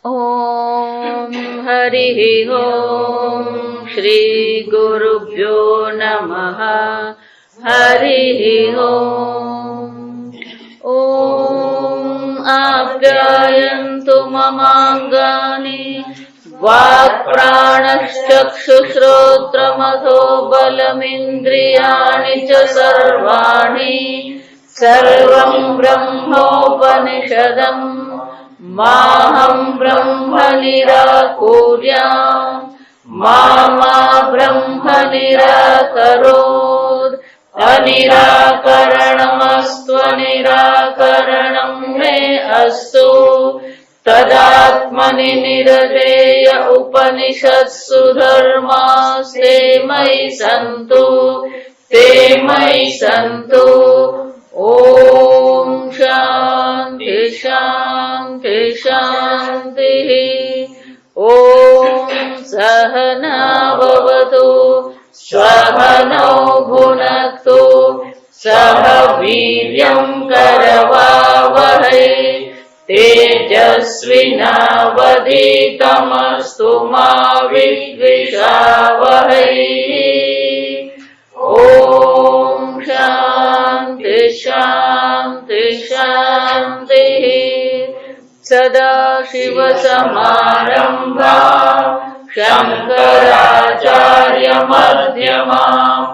ॐ हरिः ॐ श्री गुरुभ्यो नमः। हरिः ॐ आप्यायन्तु ममाङ्गानि वाक्प्राणश्चक्षुश्रोत्रमथो बलमिन्द्रियाणि च सर्वाणि सर्वं ब्रह्मोपनिषदम् माहं ब्रह्म निराकुर्याम् मा ब्रह्म निराकरोत्। अनिराकरणमस्त्वनिराकरणं मे अस्तु तदात्मनि निरतेय उपनिषत्सु धर्मास्ते मयि सन्तु। ॐ शान्ति शान्ति शान्तिः। ॐ सहना भवतु सहनौ भुनक्तु सह वीर्यं करवावहै तेजस्विनावधीतमस्तु मा विद्विषावहै। ॐ शान्ति शान्ति शान्तिः। सदाशिवसमारम्भा शङ्कराचार्यमध्यमाम्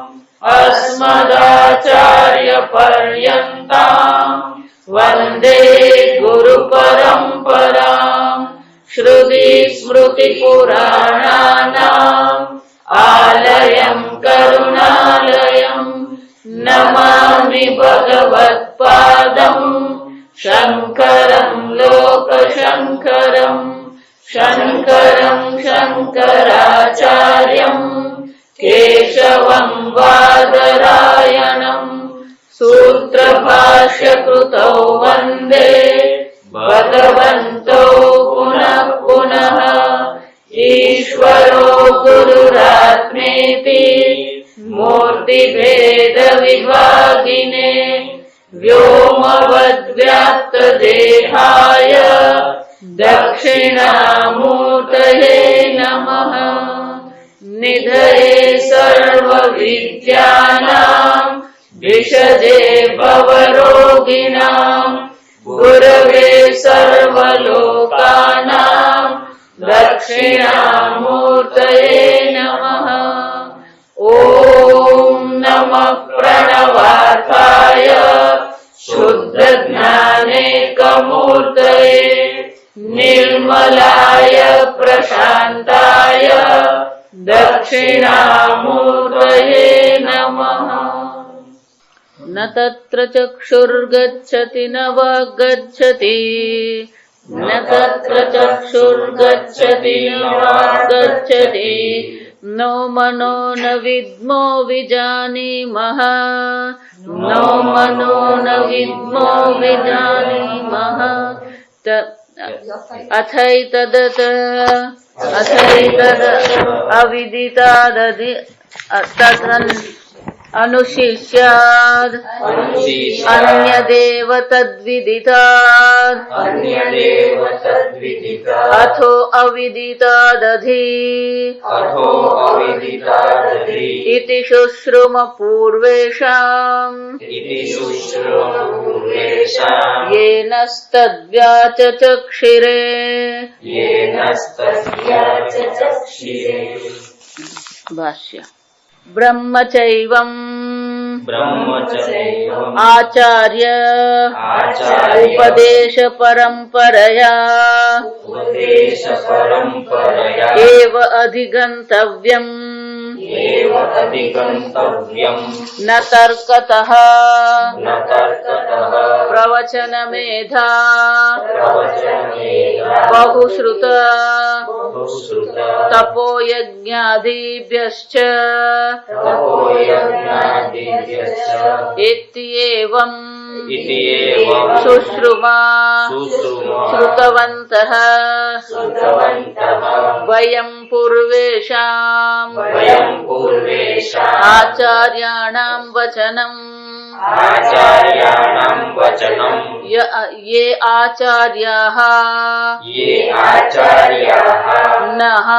अस्मदाचार्यपर्यन्ताम् वन्दे गुरुपरम्पराम्। श्रुतिस्मृतिपुराणानाम् आलयम् करुणालयम् नमामि भगवत्पादम् शङ्करम् लोकशङ्करम्। शङ्करम् शङ्कराचार्यम् केशवम् बादरायणम् सूत्रभाष्यकृतौ वन्दे भगवन्तौ पुनः पुनः। ईश्वरो गुरुरात्मेति मूर्तिभेदविभागिने व्योमवद्व्याप्तदेहाय दक्षिणामूर्तये नमः। निधये सर्वविद्यानां विशदे भवरोगिणां गुरवे सर्वलोकानां दक्षिणामूर्तये नमः। ॐ नमः प्रणवार्थाय शुद्धज्ञानेकमूर्तये निर्मलाय प्रशान्ताय दक्षिणामूर्तये नमः। न तत्र चक्षुर्गच्छति न वाग्गच्छति न तत्र चक्षुर्गच्छति न वाग्गच्छति नो मनो न विद्मो विजानीमः नो मनो न विद्मो विजानीमः। अथैतदत अविदितादधि अनुशिष्याद् अन्यदेव तद्विदिताद् अथो अविदितादधि इति शुश्रुम पूर्वेषाम् येनस्तद्व्याचचक्षिरे। भाष्य। ब्रह्मचैवम् आचार्य उपदेश परंपरया एव अधिगन्तव्यम् न तर्कतः प्रवचनमेधा बहुश्रुत तपोयज्ञादिभ्यश्च इत्येवम् शुश्रुमा श्रुतवन्तः वयं पूर्वेषाम् आचार्याणां वचनम् आचार्याणां वचनं ये आचार्याः ये आचार्याः नः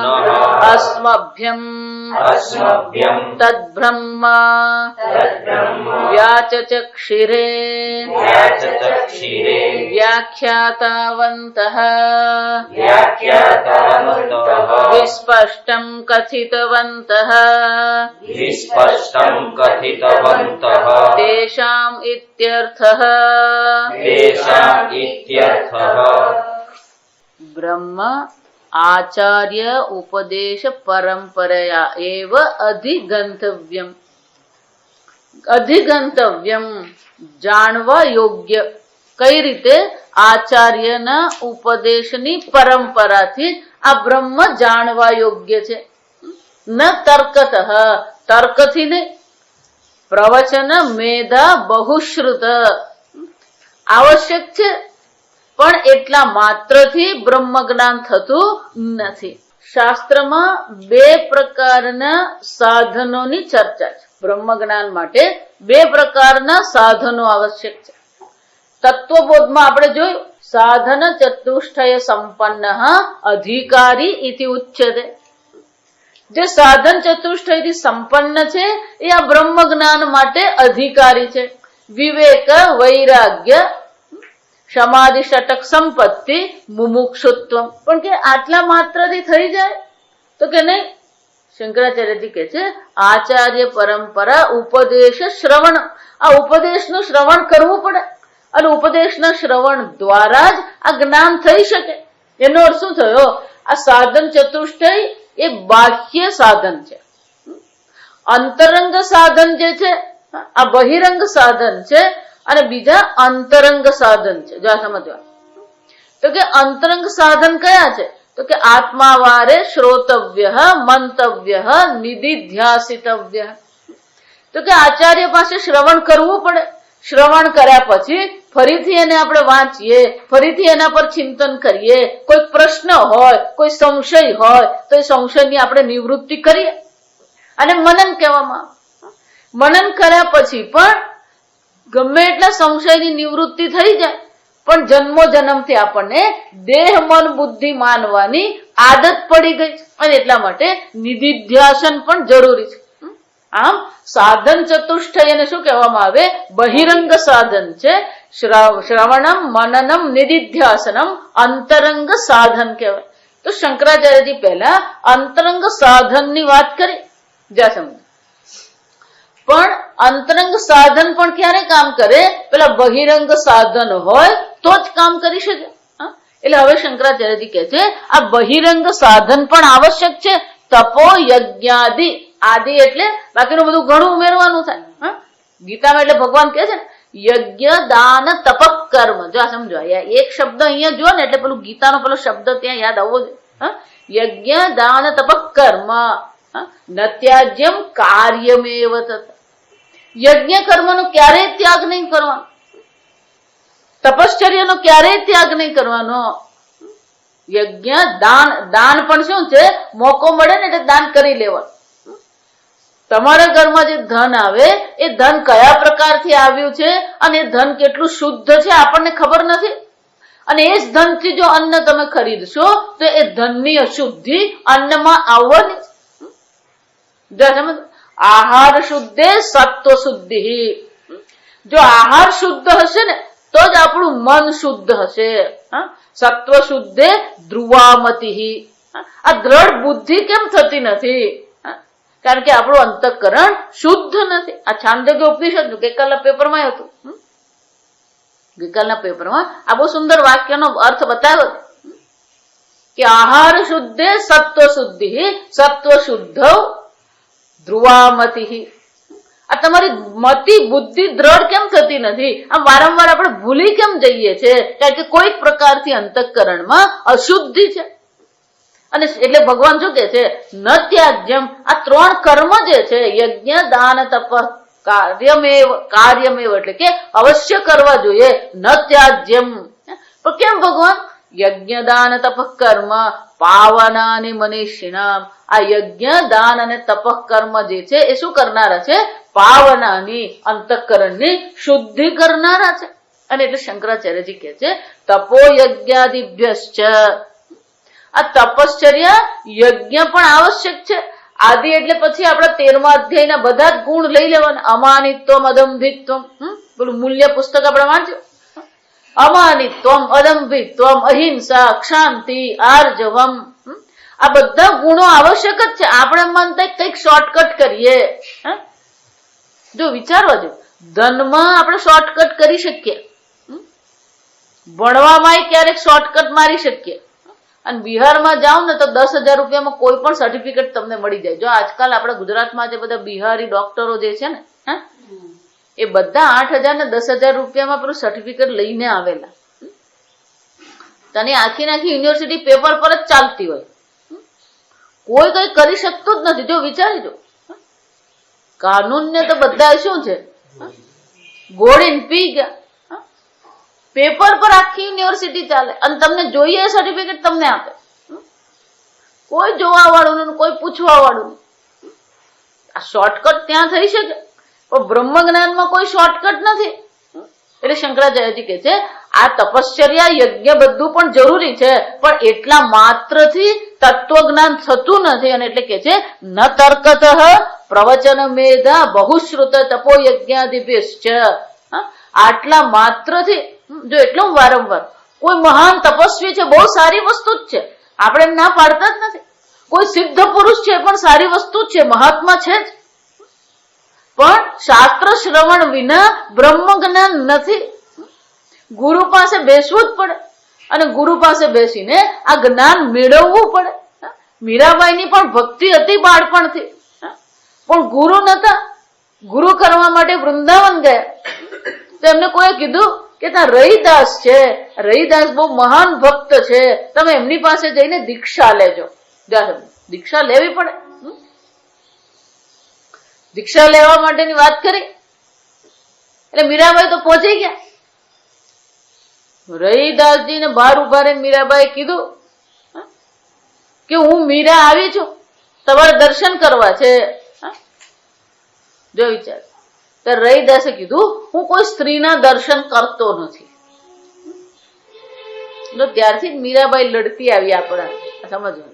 नः अस्मभ्यम् अस्मभ्यं तद्ब्रह्म तद्ब्रह्म व्याचचक्षिरे व्याचचक्षिरे व्याख्यातवन्तः व्याख्यातवन्तः विस्पष्टं कथितवन्तः विस्पष्टं कथितवन्तः तेषाम् इत्यर्थः। तेषाम् इत्यर्थः। ब्रह्म आचार्य उपदेश परंपरया एव अधिगंतव्यम। अधिगंतव्यम જાણવા યોગ્ય કઈ રીતે? આચાર્યના ઉપદેશની પરંપરાથી આ બ્રહ્મ જાણવા યોગ્ય છે. ન તર્કતઃ, તર્કથી નહીં. પ્રવચન મેધા બહુશ્રુત આવશ્યક છે, પણ એટલા માત્રથી બ્રહ્મ જ્ઞાન થતું નથી. શાસ્ત્રમાં બે પ્રકારના સાધનોની ચર્ચા છે. બ્રહ્મ જ્ઞાન માટે બે પ્રકારના સાધનો આવશ્યક છે. તત્વબોધમાં આપણે જોયું, સાધન ચતુષ્ટય સંપન્ન અધિકારી ઇતિ ઉચ્યતે. જે સાધન ચતુષ્ટયથી સંપન્ન છે એ આ બ્રહ્મ જ્ઞાન માટે અધિકારી છે. વિવેક, વૈરાગ્ય, સમાધિ, ષટક, સંપત્તિ, મુમુક્ષુત્વ. પણ કે આટલા માત્રથી થઈ જાય તો કે નહીં. શંકરાચાર્યજી કહે છે આચાર્ય પરંપરા ઉપદેશ શ્રવણ. આ ઉપદેશનું શ્રવણ કરવું પડે અને ઉપદેશના શ્રવણ દ્વારા જ આ જ્ઞાન થઈ શકે. એનો અર્થ શું થયો? આ સાધન ચતુષ્ટય એ બાહ્ય સાધન છે. અંતરંગ સાધન જે છે આ બહિરંગ સાધન છે અને બીજા અંતરંગ સાધન છે. જો સમજવા તો કે અંતરંગ સાધન કયા છે? તો કે આત્માવારે શ્રોતવ્ય, મંતવ્ય, નિધિધ્યાસિતવ્ય. તો કે આચાર્ય પાસે શ્રવણ કરવું પડે. શ્રવણ કર્યા પછી ફરીથી એને આપણે વાંચીએ, ફરીથી એના પર ચિંતન કરીએ. કોઈ પ્રશ્ન હોય, કોઈ સંશય હોય તો એ સંશયની આપણે નિવૃત્તિ કરીએ. અને મનન કહેવામાં આવે. મનન કર્યા પછી પણ ગમે એટલા સંશયની નિવૃત્તિ થઈ જાય, પણ જન્મો જન્મથી આપણને દેહ, મન, બુદ્ધિ માનવાની આદત પડી ગઈ અને એટલા માટે નિધિધ્યાસન પણ જરૂરી છે. આમ સાધન ચતુષ્ટય એને શું કહેવામાં આવે? બહિરંગ સાધન છે. શ્રવણમ, મનનમ, નિધિધ્યાસનમ અંતરંગ સાધન કહેવાય. તો શંકરાચાર્યજી પહેલા અંતરંગ સાધનની વાત કરી. જ્યાં સમજ પણ અંતરંગ સાધન પણ ક્યારે કામ કરે? પેલા બહિરંગ સાધન હોય તો જ કામ કરી શકે. એટલે હવે શંકરાચાર્યજી કહે છે આ બહિરંગ સાધન પણ આવશ્યક છે. તપો યજ્ઞાદિ. આદિ એટલે બાકીનું બધું ઘણું ઉમેરવાનું થાય. ગીતામાં એટલે ભગવાન કહે છે ને યજ્ઞ, દાન, તપ, કર્મ. જો આ સમજો, એક શબ્દ અહીંયા જો ને એટલે પેલું ગીતાનો પેલો શબ્દ ત્યાં યાદ આવવો જોઈએ. યજ્ઞ, દાન, તપ, કર્મ ન ત્યાજ્યમ કાર્યમેવ તત. યજ્ઞ કર્મનો ક્યારેય ત્યાગ નહીં કરવાનો. તપશ્ચર્યાનો ક્યારેય ત્યાગ નહીં કરવાનો. યજ્ઞ, દાન. દાન પણ શું છે? મોકો મળે ને એટલે દાન કરી લેવાનું. તમારા ઘરમાં જે ધન આવે એ ધન કયા પ્રકારથી આવ્યું છે અને એ ધન કેટલું શુદ્ધ છે આપણને ખબર નથી. અને એ જ ધનથી જો અન્ન તમે ખરીદશો તો એ ધનની અશુદ્ધિ અન્નમાં આવવાની. આહાર શુદ્ધે સત્વ શુદ્ધિ. જો આહાર શુદ્ધ હશે ને તો જ આપણું મન શુદ્ધ હશે. સત્વ શુદ્ધે ધ્રુવામતિ. આ દ્રઢ બુદ્ધિ કેમ થતી નથી? કારણ કે આપણું અંતઃકરણ શુદ્ધ નથી. આ છાંદોગ્ય ઉપનિષદ ગઈકાલના પેપરમાં હતું. ગઈકાલના પેપરમાં આ બહુ સુંદર વાક્યનો અર્થ બતાવ્યો કે આહાર શુદ્ધે સત્વ શુદ્ધિ સત્વ શુદ્ધ ધ્રુવામતિ. આ તમારી મતિ બુદ્ધિ દ્રઢ કેમ થતી નથી? આમ વારંવાર આપણે ભૂલી કેમ જઈએ છીએ? કારણ કે કોઈક પ્રકારથી અંતઃકરણમાં અશુદ્ધિ છે. અને એટલે ભગવાન શું કે છે? ન ત્યાજ્યમ. આ ત્રણ કર્મ જે છે યજ્ઞ, દાન, તપ, કાર્યમેવ એટલે કે અવશ્ય કરવા જોઈએ. ન ત્યાજ્યમ. પણ કેમ ભગવાન? યજ્ઞ, દાન, તપ, કર્મ પાવનાની મનીષિણામ. આ યજ્ઞ, દાન અને તપ કર્મ જે છે એ શું કરનારા છે? પાવનાની અંતઃકરણની શુદ્ધિ કરનારા છે. અને એટલે શંકરાચાર્યજી કહે છે તપો યજ્ઞાદિભ્યશ્ચ, આ તપશ્ચર્યા યજ્ઞ પણ આવશ્યક છે. આદિ એટલે પછી આપણા 13મા અધ્યાયના બધા જ ગુણ લઈ લેવાના. અમાનિત્વમ અદંભિત્વમ, પેલું મૂલ્ય પુસ્તક આપણે વાંચ્યું. અમાનિત્વમ અદંભિત્વમ અહિંસા ક્ષાંતિ આર્જવમ, આ બધા ગુણો આવશ્યક જ છે. આપણે મન થાય કંઈક શોર્ટકટ કરીએ. જો વિચારવા જો, ધનમાં આપણે શોર્ટકટ કરી શકીએ, ભણવામાં ક્યારેક શોર્ટકટ મારી શકીએ. અને બિહારમાં જાઓ ને તો 10,000 રૂપિયામાં કોઈ પણ સર્ટિફિકેટ તમને મળી જાય. જો આજકાલ આપણા ગુજરાતમાં જે બધા બિહારી ડોક્ટરો જે છે ને, એ બધા 8,000 ને 10,000 રૂપિયામાં પેલું સર્ટિફિકેટ લઈને આવેલા. તને આખી યુનિવર્સિટી પેપર પર જ ચાલતી હોય, કોઈ કઈ કરી શકતું જ નથી. જો વિચારી જો, કાનૂન ને તો બધા શું છે, ગોળીને પી ગયા. પેપર પર આખી યુનિવર્સિટી ચાલે અને તમને જોઈએ એ સર્ટિફિકેટ તમને આપે. કોઈ જોવા વાળું નહીં, કોઈ પૂછવા વાળું નહીં. આ શોર્ટકટ ત્યાં થઈ શકે, પણ બ્રહ્મ જ્ઞાનમાં કોઈ શોર્ટકટ નથી. એટલે શંકરાચાર્યજી કહે છે આ તપશ્ચર્યા યજ્ઞ બધું પણ જરૂરી છે, પણ એટલા માત્રથી તત્વજ્ઞાન થતું નથી. અને એટલે કે છે ન તર્કતઃ પ્રવચન મેધા બહુશ્રુત તપો યજ્ઞાદિભ્યશ્ચ, આટલા માત્રથી જો એટલું વારંવાર કોઈ મહાન તપસ્વી છે, બહુ સારી વસ્તુ જ છે, આપણે ના પાડતા જ નથી. કોઈ સિદ્ધ પુરુષ છે પણ સારી વસ્તુ જ છે, મહાત્મા છે જ, પણ શાસ્ત્ર શ્રવણ વિના બ્રહ્મ જ્ઞાન નથી. ગુરુ પાસે બેસવું જ પડે અને ગુરુ પાસે બેસીને આ જ્ઞાન મેળવવું પડે. મીરાબાઈની પણ ભક્તિ હતી બાળપણથી, પણ ગુરુ નતા. ગુરુ કરવા માટે વૃંદાવન ગયા તો એમને કોઈ કીધું કે ત્યાં રહીદાસ છે, રહીદાસ બહુ મહાન ભક્ત છે, તમે એમની પાસે જઈને દીક્ષા લેજો. દીક્ષા લેવી પડે. દીક્ષા લેવા માટેની વાત કરી એટલે મીરાબાઈ તો પહોંચી ગયા. રહીદાસજી ને બહાર ઉભા રહીને મીરાબાઈ કીધું કે હું મીરા આવી છું, તમારે દર્શન કરવા છે. જો વિચાર, ત્યારે રહીદાસે કીધું હું કોઈ સ્ત્રીના દર્શન કરતો નથી. ત્યારથી જ મીરાબાઈ લડતી આવી આપણા સમજવાનું.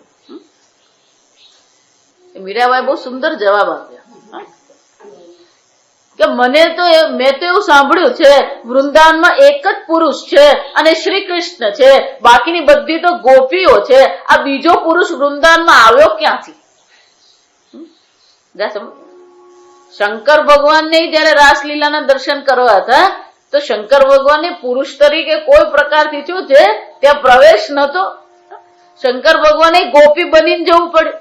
મીરાબાઈ બહુ સુંદર જવાબ આપ્યા કે મેં તો એવું સાંભળ્યું છે વૃંદાવનમાં એક જ પુરુષ છે અને શ્રી કૃષ્ણ છે, બાકીની બધી તો ગોપીઓ છે. આ બીજો પુરુષ વૃંદાવનમાં આવ્યો ક્યાંથી? શંકર ભગવાનને જયારે રાસલીલાના દર્શન કરવા હતા તો શંકર ભગવાનને પુરુષ તરીકે કોઈ પ્રકારથી શું છે ત્યાં પ્રવેશ નતો. શંકર ભગવાને ગોપી બનીને જવું પડે.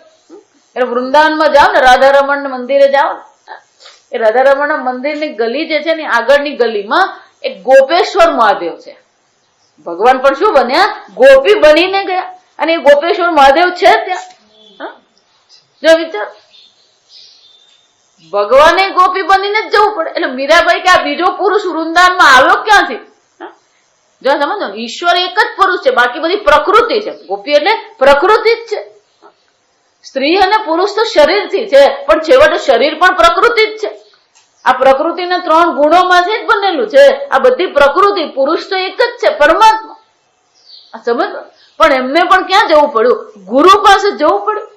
એટલે વૃંદાવનમાં જાઓ ને, રાધારમણ મંદિરે જાઓ ને, એ રાધારમણ મંદિરની ગલી જે છે ને આગળની ગલીમાં એક ગોપેશ્વર મહાદેવ છે. ભગવાન પણ શું બન્યા? ગોપી બનીને ગયા. અને એ ગોપેશ્વર મહાદેવ છે ત્યાં. જો વિચાર, ભગવાને ગોપી બનીને જ જવું પડે. એટલે મીરાબાઈ કે આ બીજો પુરુષ વૃંદાવનમાં આવ્યો ક્યાંથી? જો સમજો, ઈશ્વર એક જ પુરુષ છે, બાકી બધી પ્રકૃતિ છે. ગોપી એટલે પ્રકૃતિ જ છે. સ્ત્રી અને પુરુષ તો શરીરથી છે, પણ છેવટે શરીર પણ પ્રકૃતિ જ છે. આ પ્રકૃતિના 3 ગુણોમાંથી જ બનેલું છે. આ બધી પ્રકૃતિ, પુરુષ તો એક જ છે, પરમાત્મા. સમજ? પણ એમને પણ ક્યાં જવું પડ્યું? ગુરુ પાસે જવું પડ્યું.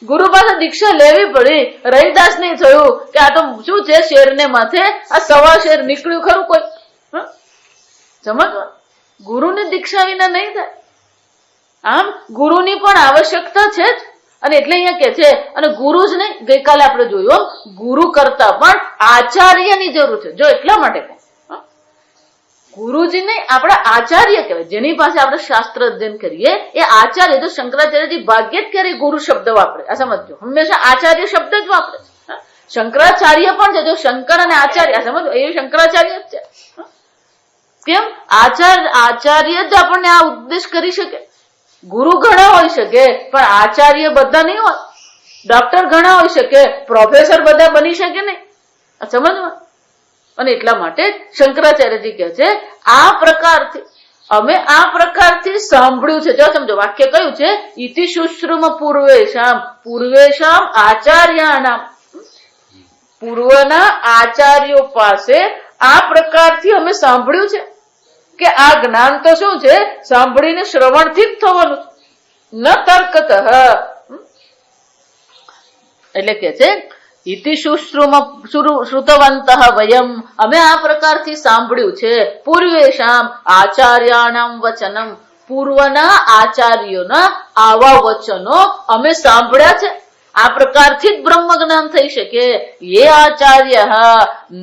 ગુરુ પાસે દીક્ષા લેવી પડી. રહીદાસ ને થયું કે આ તો શું છે, શેરને માથે આ સવા શેર નીકળ્યું ખરું કોઈ? સમજવા, ગુરુની દીક્ષા વિના નહીં થાય. આમ ગુરુની પણ આવશ્યકતા છે જ. અને એટલે અહીંયા કે છે, અને ગુરુ જ નહીં, ગઈકાલે આપણે જોયું ગુરુ કરતા પણ આચાર્યની જરૂર છે. જો એટલા માટે ગુરુજી નહીં, આપણા આચાર્ય કહેવાય. જેની પાસે આપણે શાસ્ત્ર અધ્યયન કરીએ એ આચાર્ય. તો શંકરાચાર્યજી ભાગ્યે જ ક્યારેય ગુરુ શબ્દ વાપરે, આ સમજો. હંમેશા આચાર્ય શબ્દ જ વાપરે. શંકરાચાર્ય પણ છે. જો શંકર અને આચાર્ય, આ સમજો, એ શંકરાચાર્ય જ છે. કેમ? આચાર્ય જ આપણને આ ઉપદેશ કરી શકે. ગુરુ ઘણા હોઈ શકે પણ આચાર્ય બધા નહીં હોય. ડોક્ટર ઘણા હોઈ શકે, પ્રોફેસર બધા બની શકે નહીં. સમજવા. અને એટલા માટે શંકરાચાર્યજી કહે છે આ પ્રકારથી અમે આ પ્રકારથી સાંભળ્યું છે. જો સમજો, વાક્ય કયું છે? ઇતિ શુશ્રુમ પૂર્વેશામ પૂર્વેશામ આચાર્યાણામ. પૂર્વના આચાર્યો પાસે આ પ્રકારથી અમે સાંભળ્યું છે કે આ જ્ઞાન તો શું છે, સાંભળીને શ્રવણથી જ થવાનું, ન તર્કતઃ. એટલે કે છે ઇતિ શ્રુતવંતઃ વયમ, અમે આ પ્રકારથી સાંભળ્યું છે, પૂર્વેશામ આચાર્યાણામ વચનમ, પૂર્વના આચાર્યોના આવા વચનો અમે સાંભળ્યા છે. આ પ્રકારથી જ બ્રહ્મ જ્ઞાન થઈ શકે. યે આચાર્ય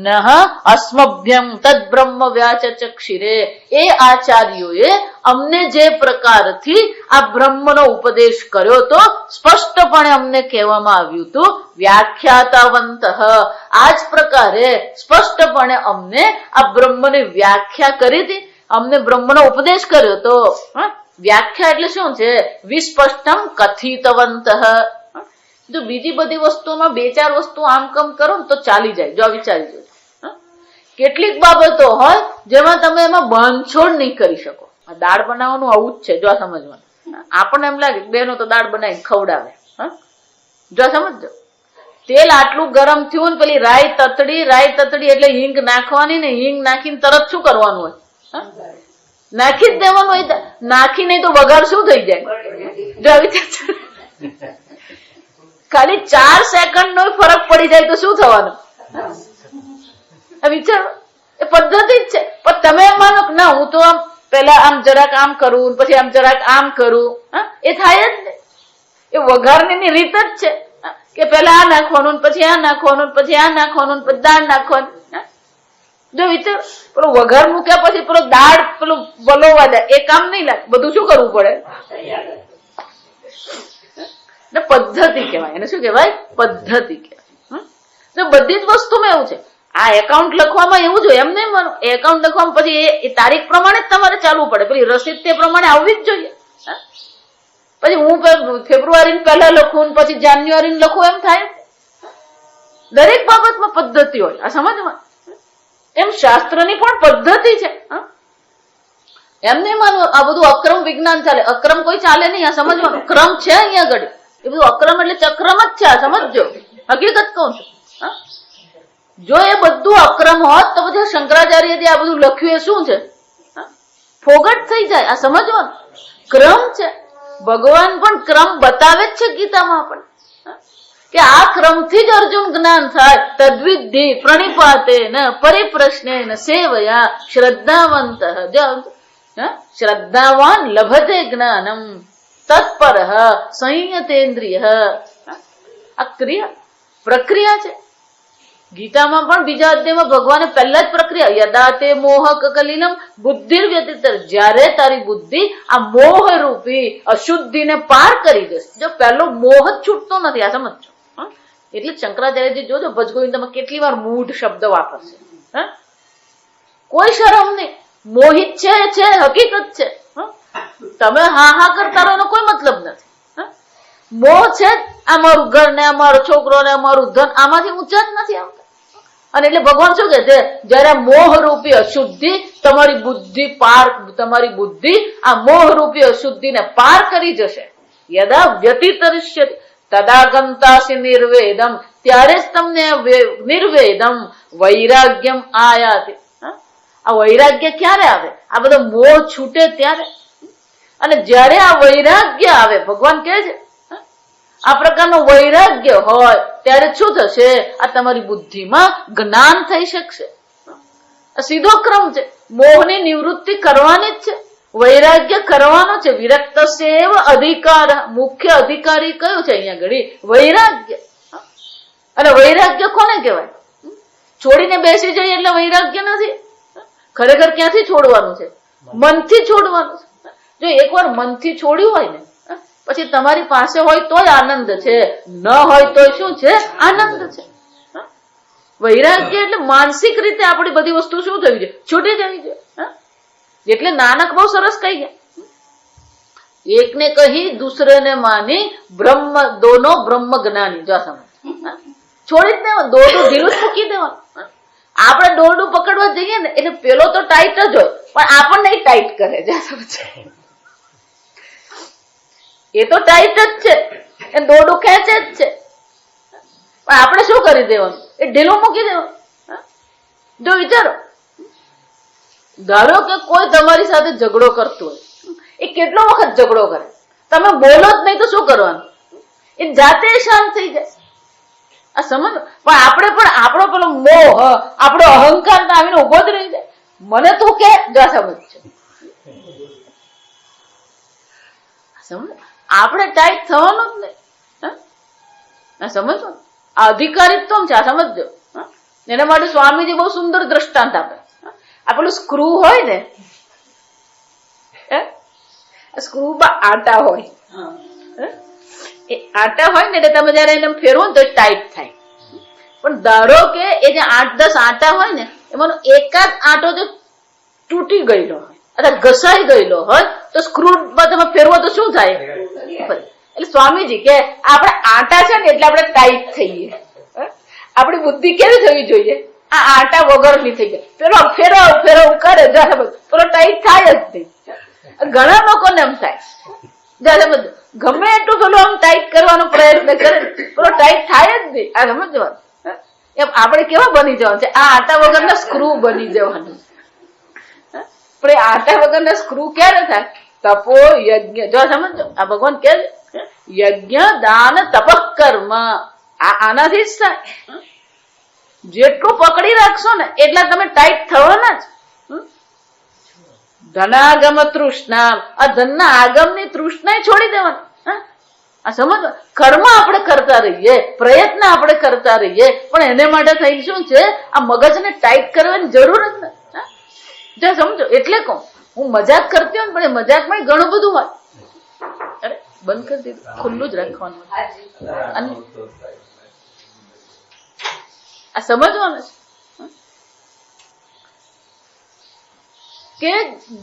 નઃ અસ્મભ્યમ તદ બ્રહ્મ વ્યાચચક્ષિરે, એ આચાર્યોએ અમને જે પ્રકારથી આ બ્રહ્મનો ઉપદેશ કર્યો તો સ્પષ્ટપણે અમને કહેવામાં આવ્યું હતું, વ્યાખ્યાતાવંત, આ જ પ્રકારે સ્પષ્ટપણે અમને આ બ્રહ્મની વ્યાખ્યા કરી હતી, અમને બ્રહ્મનો ઉપદેશ કર્યો તો. વ્યાખ્યા એટલે શું છે, વિસ્પષ્ટમ કથિતવંત. જો બીજી બધી વસ્તુમાં બે ચાર વસ્તુ આમ કમ કરો ને તો ચાલી જાય. જો વિચારી જોજો, કેટલીક બાબતો હોય જેમાં તમે એમાં બાંધછોડ નહીં કરી શકો. દાળ બનાવવાનું આવું જ છે, જો સમજવાનું. આપણને એમ લાગે બેનો તો દાળ બનાવી ખવડાવે, જો સમજો. તેલ આટલું ગરમ થયું ને પેલી રાઈ તતડી એટલે હિંગ નાખવાની ને, હિંગ નાખીને તરત શું કરવાનું હોય, નાખી જ દેવાનું હોય. નાખી નહીં તો વઘાર શું થઈ જાય, જો વિચાર. ખાલી 4 સેકન્ડ નો ફરક પડી જાય તો શું થવાનું, વિચાર. એ પદ્ધતિ જ છે. પણ તમે એમ માનો કે ના, હું તો આમ પેલા આમ જરાક આમ કરું, પછી આમ જરાક આમ કરું, એ થાય જ નહીં. એ વઘારની રીત જ છે કે પેલા આ નાખવાનું, પછી આ નાખવાનું, પછી આ નાખવાનું, પછી દાળ નાખવાનું. જો વિચાર, પેલું વઘાર મૂક્યા પછી પેલો દાળ પેલું વલોવા જાય, એ કામ નહીં લાગે. બધું શું કરવું પડે, પદ્ધતિ કહેવાય. એને શું કહેવાય, પદ્ધતિ કહેવાય. તો બધી જ વસ્તુમાં એવું છે. આ એકાઉન્ટ લખવામાં એવું જોઈએ, એમ નહીં માનો. એકાઉન્ટ લખવામાં પછી એ તારીખ પ્રમાણે જ તમારે ચાલવું પડે. પેલી રસીદ તે પ્રમાણે આવવી જ જોઈએ. પછી હું ફેબ્રુઆરી પહેલા લખું પછી જાન્યુઆરી લખું, એમ થાય. દરેક બાબતમાં પદ્ધતિ હોય, આ સમજમાં. એમ શાસ્ત્રની પણ પદ્ધતિ છે. એમ નહીં માનવું આ બધું અક્રમ વિજ્ઞાન ચાલે. અક્રમ કોઈ ચાલે નહીં, આ સમજવાનું. ક્રમ છે અહીંયા આગળ. એ બધું અક્રમ એટલે ચક્રમ જ છે, આ સમજો. હકીકત કહું છું. જો એ બધું અક્રમ હોત તો બધા શંકરાચાર્યથી આ બધું લખ્યું એ શું છે, ફોગટ થઈ જાય. આ સમજવાનું. ક્રમ છે. ભગવાન પણ ક્રમ બતાવે જ છે ગીતામાં પણ, કે આ ક્રમથી જ અર્જુન જ્ઞાન થાય. તદ્વિધિ પ્રણિપાતે ન પરિપ્રશ્ને ન સેવયા શ્રદ્ધાવંત, શ્રદ્ધાવાન લભતે જ્ઞાનમ તત્પર સંયતેન્દ્રિય. આ પ્રક્રિયા છે. ગીતામાં પણ બીજા અધ્યાયમાં ભગવાને પહેલા જ પ્રક્રિયા, યદા તે મોહક કલિલમ બુદ્ધિર વ્યતીત, જ્યારે તારી બુદ્ધિ આ મોહ રૂપી અશુદ્ધિને પાર કરી જશે. જો પહેલો મોહ જ છૂટતો નથી, આ સમજો. એટલે શંકરાચાર્યજી જોજો ભજગોવિંદમાં કેટલી વાર મૂઢ શબ્દ વાપરશે. કોઈ શરમ નહીં, મોહિત છે, હકીકત છે. તમે હા કરતા રહો એનો કોઈ મતલબ નથી. મોહ છે, અમારું ઘર ને અમારો છોકરો ને અમારું ધન, આમાંથી ઊંચા જ નથી આવતા. અને એટલે ભગવાન શું કે છે, જયારે મોહ રૂપી અશુદ્ધિ તમારી બુદ્ધિ આ મોહ રૂપી અશુદ્ધિને પાર કરી જશે, યદા વ્યતિતરિષ્યતિ તદા ગંતાસી નિર્વેદમ, ત્યારે જ તમને નિર્વેદમ વૈરાગ્યમ આયાતિ. આ વૈરાગ્ય ક્યારે આવે, આ બધો મોહ છૂટે ત્યારે. અને જયારે આ વૈરાગ્ય આવે, ભગવાન કહે છે આ પ્રકારનું વૈરાગ્ય હોય ત્યારે શું થશે, આ તમારી બુદ્ધિમાં જ્ઞાન થઈ શકશે. આ સીધો ક્રમ છે. મોહની નિવૃત્તિ કરવાની જ છે, વૈરાગ્ય કરવાનો છે. વિરક્તસ્યૈવ અધિકાર, મુખ્ય અધિકારી કયું છે અહીંયા ઘડી, વૈરાગ્ય. અને વૈરાગ્ય કોને કહેવાય, છોડીને બેસી જઈએ એટલે વૈરાગ્ય નથી. ખરેખર ક્યાંથી છોડવાનું છે, મનથી છોડવાનું છે. જો એકવાર મનથી છોડ્યું હોય ને, પછી તમારી પાસે હોય તોય આનંદ છે, ન હોય તોય શું છે, આનંદ છે. વૈરાગ્ય એટલે માનસિક રીતે આપણી બધી વસ્તુ શું થવી છે, છૂટી જવી છે. એટલે નાનક બહુ સરસ કહી ગયા, એકને કહી દૂસરે ને માની બ્રહ્મ દોનો બ્રહ્મ જ્ઞાની. જો સમજ છોડી જ દેવાનું, દોરડું ઢીલું જ મૂકી દેવાનું. આપણે દોરડું પકડવા જઈએ ને એટલે પેલો તો ટાઈટ જ હોય, પણ આપણને ટાઈટ કરે. એ તો ટાઈટ જ છે, એ દોરડું ખેંચે જ છે, પણ આપણે શું કરી દેવાનું, એ ઢીલું મૂકી દેવાનું. જો વિચારો, ધારો કે કોઈ તમારી સાથે ઝઘડો કરતું હોય, એ કેટલો વખત ઝઘડો કરે, તમે બોલો જ નહીં તો શું કરવાનું? એ જાતે શાંત થઈ જાય. આ સમજ. પણ આપણે પણ આપણો પેલો મોહ, આપણો અહંકાર આવીને ઉભો જ રહી જાય. મને તું કે જા સમજ છે. સમજ. આપણે ટાઈટ થવાનું જ નહીં. સમજો, આ અધિકારીત્વ છે. આ સમજો. એના માટે સ્વામીજી બહુ સુંદર દ્રષ્ટાંત આપે. આ પેલું સ્ક્રૂ હોય ને, સ્ક્રૂ માં આટા હોય, એ આટા હોય ને એટલે તમે જયારે એને ફેરવો ને તો ટાઈટ થાય. પણ ધારો કે એ જે 8-10 આટા હોય ને એમાંનો એકાદ આટો જો તૂટી ગયેલો હોય અથવા ઘસાઈ ગયેલો હોય તો સ્ક્રૂ માં તમે ફેરવો તો શું થાય? એટલે સ્વામીજી કે આપણે આટા છે ને એટલે આપણે ટાઈટ થઈએ. આપણી બુદ્ધિ કેવી થવી જોઈએ? આ આટા વગરની થઈ જાય. પેલો ફેરવ કરે પેલો ટાઈટ થાય જ નહીં. ઘણા લોકોને એમ થાય, ગમે એટલું પેલું આમ ટાઈટ કરવાનો પ્રયત્ન કરે પેલો ટાઈટ થાય જ નહીં. આ સમજવાનું. એમ આપણે કેવા બની જવાનું છે? આ આટા વગરના સ્ક્રૂ બની જવાનું. પણ એ આટા વગરના સ્ક્રૂ ક્યારે થાય? તપો યજ્ઞ. જો સમજો, આ ભગવાન કે યજ્ઞ દાન તપ કર્મ આનાથી જ થાય. જેટલું પકડી રાખશો ને એટલા તમે ટાઈટ થવાના જ. ધનાગમ તૃષ્ણા, આ ધનના આગમની તૃષ્ણા છોડી દેવાની. આ સમજો, કર્મ આપણે કરતા રહીએ, પ્રયત્ન આપણે કરતા રહીએ, પણ એને માટે થઈ શું છે? આ મગજને ટાઈટ કરવાની જરૂર જ નથી. જો સમજો, એટલે કહું હું મજાક કરતી હોય પણ એ મજાકમાં ઘણું બધું હોય. અરે બંધ કરી દીધું, ખુલ્લું જ રાખવાનું. અને આ સમજવાનું કે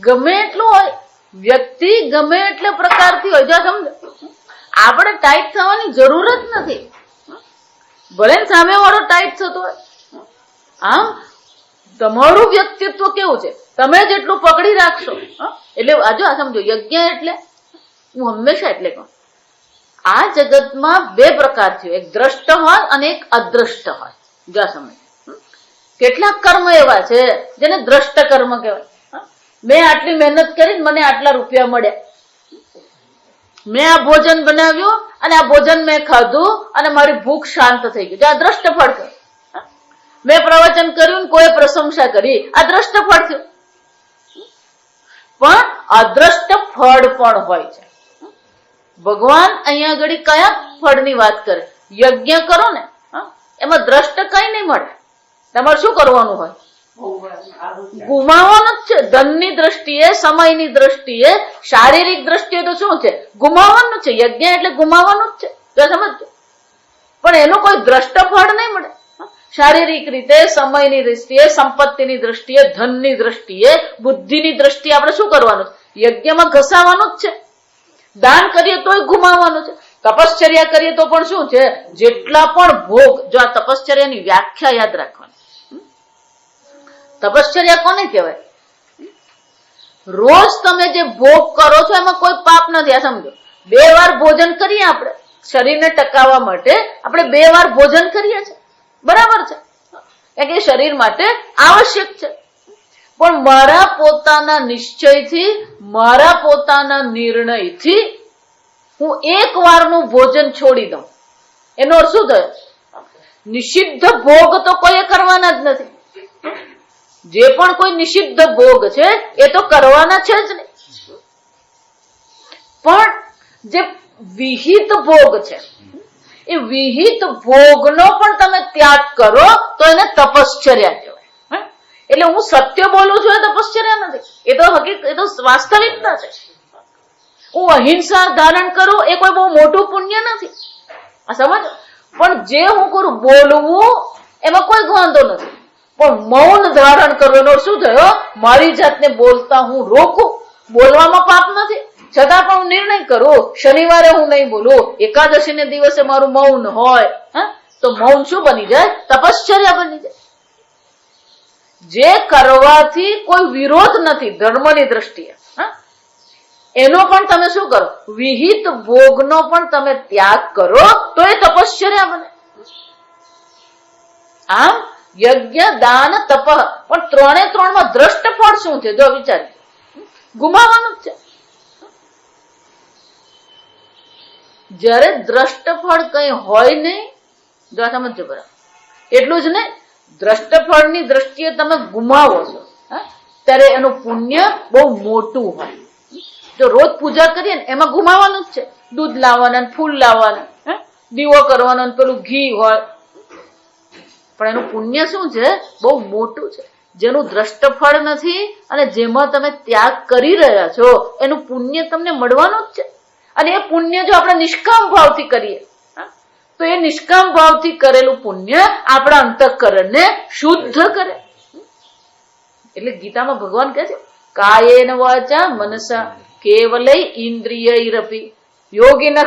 ગમે એટલું હોય, વ્યક્તિ ગમે એટલે પ્રકારથી હોય. જો સમજો, આપણે ટાઈટ થવાની જરૂર જ નથી. ભલે સામે વાળો ટાઈટ થતો હોય. હા, તમારું વ્યક્તિત્વ કેવું છે તમે જેટલું પકડી રાખશો. એટલે આજો આ સમજો, યજ્ઞ એટલે હું હંમેશા એટલે કહું, આ જગતમાં 2 પ્રકાર છે, એક દ્રષ્ટ હોય અને એક અદ્રષ્ટ હોય. જો સમજ, કેટલાક કર્મ એવા છે જેને દ્રષ્ટ કર્મ કહેવાય. મેં આટલી મહેનત કરીને મને આટલા રૂપિયા મળ્યા, મેં આ ભોજન બનાવ્યું અને આ ભોજન મેં ખાધું અને મારી ભૂખ શાંત થઈ ગઈ. આ દ્રષ્ટ ફળ થયું. મેં પ્રવચન કર્યું ને કોઈ પ્રશંસા કરી, આ દ્રષ્ટ ફળ થયું. પણ અદ્રષ્ટ ફળ પણ હોય છે. ભગવાન અહીંયા આગળ કયા ફળની વાત કરે? યજ્ઞ કરો ને, એમાં દ્રષ્ટ કઈ નહીં મળે. તમારે શું કરવાનું હોય? ગુમાવવાનું જ છે. ધનની દ્રષ્ટિએ, સમયની દ્રષ્ટિએ, શારીરિક દ્રષ્ટિએ તો શું છે? ગુમાવવાનું છે. યજ્ઞ એટલે ગુમાવવાનું જ છે. સમજો, પણ એનું કોઈ દ્રષ્ટ ફળ નહીં મળે. શારીરિક રીતે, સમયની દ્રષ્ટિએ, સંપત્તિની દ્રષ્ટિએ, ધનની દ્રષ્ટિએ, બુદ્ધિની દ્રષ્ટિએ આપણે શું કરવાનું છે? યજ્ઞમાં ઘસાવાનું જ છે. દાન કરીએ તોય ગુમાવવાનું છે. તપશ્ચર્યા કરીએ તો પણ શું છે? જેટલા પણ ભોગ. જો આ તપશ્ચર્યાની વ્યાખ્યા યાદ રાખવાની. તપશ્ચર્યા કોને કહેવાય? રોજ તમે જે ભોગ કરો છો એમાં કોઈ પાપ નથી. આ સમજો, 2 વાર ભોજન કરીએ આપણે, શરીરને ટકાવવા માટે આપણે 2 વાર ભોજન કરીએ છીએ, બરાબર છે? કારણ કે શરીર માટે આવશ્યક છે. પણ મારા પોતાના નિશ્ચયથી, મારા પોતાના નિર્ણયથી હું 1 વારનું ભોજન છોડી દઉં, એનો અર્થ શું થયો? નિષિદ્ધ ભોગ તો કોઈ કરવાના જ નથી. જે પણ કોઈ નિષિદ્ધ ભોગ છે એ તો કરવાના છે જ નહીં. પણ જે વિહિત ભોગ છે, એ વિહિત ભોગનો પણ તમે ત્યાગ કરો તો એને તપશ્ચર્યા કહેવાય. એટલે હું સત્ય બોલું છું એ તપશ્ચર્યા નથી, એ તો હકીકત, એ તો વાસ્તવિકતા છે. હું અહિંસા ધારણ કરું એ કોઈ બહુ મોટું પુણ્ય નથી. આ સમજ. પણ જે હું કરું, બોલવું, એમાં કોઈ વાંધો નથી. પણ મૌન ધારણ કરવાનો શું થયો? મારી જાતને બોલતા હું રોકું. બોલવામાં પાપ નથી, છતાં પણ હું નિર્ણય કરું શનિવારે હું નહીં બોલું, એકાદશીને દિવસે મારું મૌન હોય, તો મૌન શું બની જાય? તપશ્ચર્યા બની જાય. જે કરવાથી કોઈ વિરોધ નથી ધર્મની દ્રષ્ટિએ, એનો પણ તમે શું કરો? વિહિત ભોગનો પણ તમે ત્યાગ કરો તો એ તપશ્ચર્યા બને. આમ યજ્ઞ, દાન, તપ, પણ ત્રણે ત્રણમાં દ્રષ્ટ ફળ શું છે? જો વિચાર, ગુમાવાનું જ છે. જયારે દ્રષ્ટ ફળ કઈ હોય નહીં, જો સમજો બરાબર, એટલું જ નહીં, દ્રષ્ટ ફળની દ્રષ્ટિએ તમે ગુમાવો છો ત્યારે એનું પુણ્ય બહુ મોટું હોય. જો રોજ પૂજા કરીએ ને એમાં ગુમાવાનું જ છે, દૂધ લાવવાના, ફૂલ લાવવાના, દીવો કરવાનો, પેલું ઘી હોય, પણ એનું પુણ્ય શું છે? બહુ મોટું છે. જેનું દ્રષ્ટ ફળ નથી અને જેમાં તમે ત્યાગ કરી રહ્યા છો એનું પુણ્ય તમને મળવાનું જ છે. અને એ પુણ્ય જો આપણે નિષ્કામ ભાવથી કરીએ તો એ નિષ્કામ ભાવથી કરેલું પુણ્ય આપણા અંતઃકરણને શુદ્ધ કરે. એટલે ગીતામાં ભગવાન કહે છે, કાયેન વાચા મનસા કેવલૈ ઇન્દ્રિયૈરપી યોગિનઃ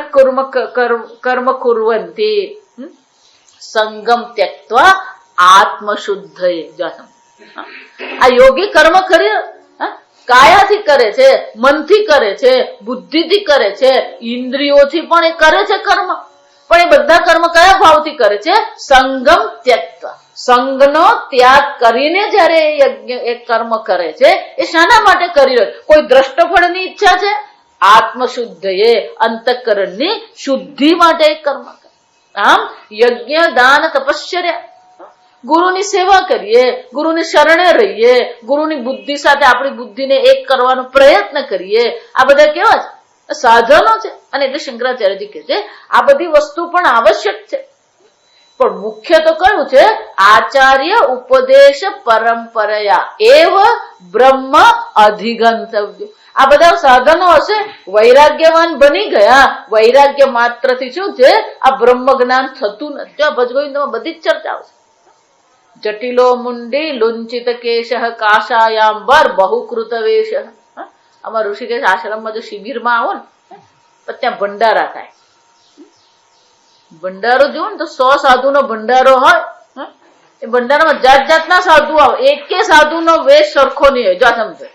કર્મ કુર્વન્તિ સંગમ ત્યક્ત્વા આત્મશુદ્ધયે. આ યોગી કર્મ કરી કાયાથી કરે છે, મનથી કરે છે, બુદ્ધિથી કરે છે, ઇન્દ્રિયોથી પણ એ કરે છે કર્મ. પણ એ બધા કર્મ કયા ભાવથી કરે છે? સંગમ ત્યક્ત્વા. સંગનો ત્યાગ કરીને જયારે યજ્ઞ એ કર્મ કરે છે એ શાના માટે કરી રહ્યો? કોઈ દ્રષ્ટફળની ઈચ્છા છે? આત્મશુદ્ધયે, અંતઃકરણની શુદ્ધિ માટે કર્મ કરે. આમ યજ્ઞ, દાન, તપશ્ચર્યા, ગુરુની સેવા કરીએ, ગુરુની શરણે રહીએ, ગુરુની બુદ્ધિ સાથે આપણી બુદ્ધિને એક કરવાનો પ્રયત્ન કરીએ, આ બધા કેવા છે? સાધનો છે. અને એટલે શંકરાચાર્યજી કહે છે આ બધી વસ્તુ પણ આવશ્યક છે, પણ મુખ્ય તો કયું છે? આચાર્ય ઉપદેશ પરંપરાયા એવ બ્રહ્મ અધિગંતવ્ય. આ બધા સાધનો હશે, વૈરાગ્યવાન બની ગયા, વૈરાગ્ય માત્રથી શું છે? આ બ્રહ્મ જ્ઞાન થતું નથી. આ ભજગોવિંદમાં બધી જ ચર્ચા આવશે. જટિલો મુંડી લુંચિત કેશ કાશાયાંબર બહુકૃત વેશ. આમાં ઋષિકેશ આશ્રમમાં જો શિબિરમાં આવો ને તો ત્યાં ભંડારા થાય. ભંડારો જુઓ ને તો 100 સાધુનો ભંડારો હોય. એ ભંડારામાં જાત જાતના સાધુ આવે, એકે સાધુનો વેશ સરખો નહીં હોય. જો સમજો,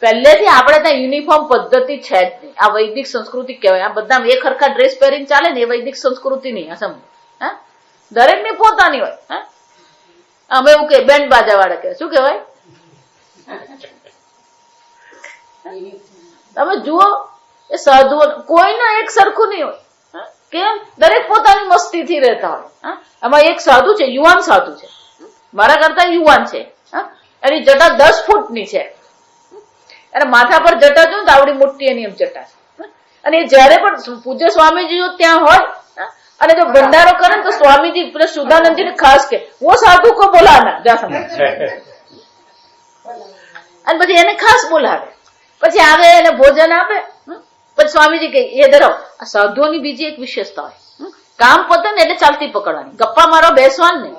પહેલેથી આપણે ત્યાં યુનિફોર્મ પદ્ધતિ છે જ નહીં. આ વૈદિક સંસ્કૃતિ કહેવાય. આ બધા એક સરખા ડ્રેસ પહેરીને ચાલે ને, એ વૈદિક સંસ્કૃતિ નહીં. સમજો, દરેક ની પોતાની હોય. અમે એવું કે બેન્ડ બાજા વાળા કે શું કહેવાય? તમે જુઓ એ સાધુ કોઈના એક સરખું નહીં હોય. કેમ? દરેક પોતાની મસ્તીથી રહેતા હોય. આમાં એક સાધુ છે, યુવાન સાધુ છે, મારા કરતા યુવાન છે, એની જટા 10 ફૂટની છે, અને માથા પર જટા જો આવડી મોટી એની એમ જટા છે. અને જયારે પણ પૂજ્ય સ્વામીજી ત્યાં હોય અને જો ભંડારો કરે તો સ્વામીજી પેલા સુધાનંદજી ને ખાસ કે વો સાધુ કો બોલાના, અને પછી એને ખાસ બોલાવે, પછી આવે એને ભોજન આપે. પછી સ્વામીજી કે એ ધરાવ. આ સાધુઓની બીજી એક વિશેષતા હોય, કામ પતે ને એટલે ચાલતી પકડવાની, ગપ્પા મારો બેસવાનું નહીં.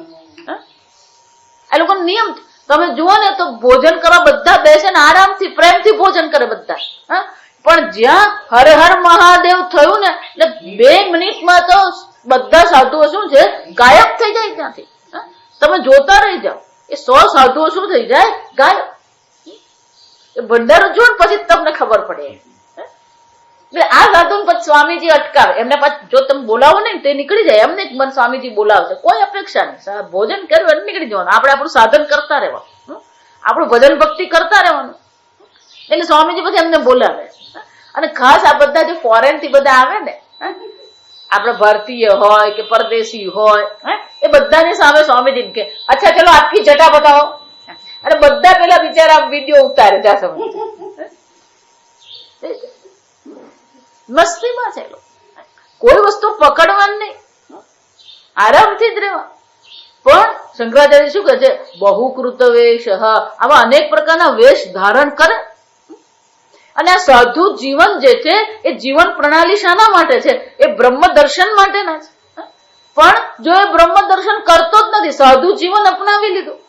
એ લોકો નિયમ તમે જુઓ ને તો ભોજન કરવા બધા બેસે ને આરામથી પ્રેમથી ભોજન કરે બધા. પણ જ્યાં હર હર મહાદેવ થયું ને એટલે 2 મિનિટમાં તો બધા સાધુઓ શું છે? ગાયબ થઈ જાય ત્યાંથી. તમે જોતા રહી જાઓ, એ 100 સાધુઓ શું થઈ જાય? ગાયબ. એ ભંડારો જો ને પછી તમને ખબર પડે. એટલે આ સાધુ પછી સ્વામીજી અટકાવે એમને. પાછું જો તમે બોલાવો ને તે નીકળી જાય. એમને મન સ્વામીજી બોલાવશે, કોઈ અપેક્ષા નહીં. ભોજન કર્યું એટલે નીકળી જવાનું. આપણે આપણું સાધન કરતા રહેવાનું, આપણું ભજન ભક્તિ કરતા રહેવાનું. એટલે સ્વામીજી પછી એમને બોલાવે. અને ખાસ આ બધા જે ફોરેન થી બધા આવે ને, આપણા ભારતીય હોય કે પરદેશી હોય, એ બધાની સામે સ્વામીજી કે અચ્છા ચલો આપકી જટા બતાવો. અને બધા પેલા બિચારા વિડીયો ઉતારે ત્યાં સમય મસ્તીમાં છે. કોઈ વસ્તુ પકડવાની નહીં, આરામથી જ રહેવા. પણ શંકરાચાર્ય શું કહે છે? બહુકૃત વેશ. આવા અનેક પ્રકારના વેશ ધારણ કરે. અને આ સાધુ જીવન જે છે એ જીવન પ્રણાલી શાના માટે છે? એ બ્રહ્મ દર્શન માટેના છે. પણ જો એ બ્રહ્મ દર્શન કરતો જ નથી, સાધુ જીવન અપનાવી લીધું.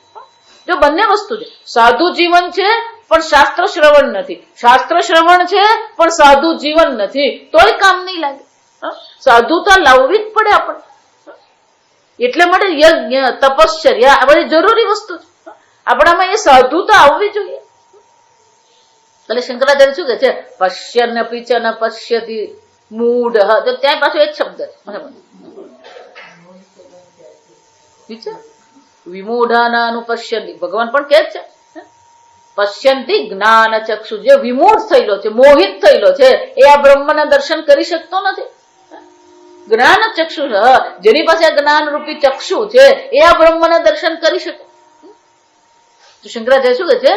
જો બંને વસ્તુ છે, સાધુ જીવન છે પણ શાસ્ત્ર શ્રવણ નથી, શાસ્ત્ર શ્રવણ છે પણ સાધુ જીવન નથી, તોય કામ નહીં લાગે. સાધુતા લાવવી જ પડે આપણે. એટલે માટે યજ્ઞ, તપશ્ચર્યા આ બધી જરૂરી વસ્તુ છે. આપણામાં એ સાધુતા આવવી જોઈએ. એટલે શંકરાચાર્ય શું કે છે? પશ્યન પીચન પશ્યતિ મૂઢ. તો ત્યાં પાછો એક શબ્દ છે, વિમૂઢાનાનુપશ્યંતિ ભગવાન પણ કહે છે પશ્યંતિ જ્ઞાન ચક્ષુ, જે વિમૂઢ થયેલો છે, મોહિત થયેલો છે, એ આ બ્રહ્મના દર્શન કરી શકતો નથી. જ્ઞાન ચક્ષુ, જેની પાસે આ જ્ઞાન રૂપી ચક્ષુ છે એ આ બ્રહ્મના દર્શન કરી શકે. તો શંકરાચાર્ય શું કહે છે?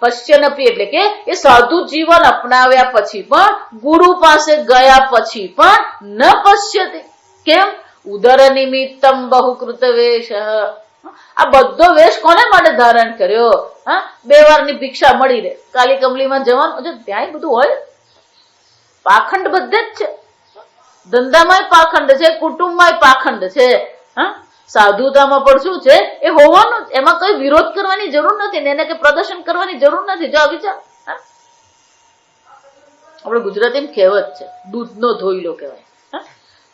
પશ્યનપી એટલે કે એ સાધુ જીવન અપનાવ્યા પછી પણ, ગુરુ પાસે ગયા પછી પણ ન પશ્યતે. કેમ? ઉદર નિમિત્તમ બહુકૃત વેશ. આ બધો વેશ કોને માટે ધારણ કર્યો? 2 વારની ભિક્ષા મળી રહે, કાલી કમલીમાં જવાનું, ત્યાં બધું હોય. પાખંડ બધે જ છે, ધંધામાં પાખંડ છે, કુટુંબમાં પાખંડ છે. સાધુતામાં પણ શું છે? એ હોવાનું જ, એમાં કઈ વિરોધ કરવાની જરૂર નથી ને એને કઈ પ્રદર્શન કરવાની જરૂર નથી. જો વિચાર, આપણે ગુજરાતીમાં કહેવત છે, દૂધનો ધોઈલો કહેવાય.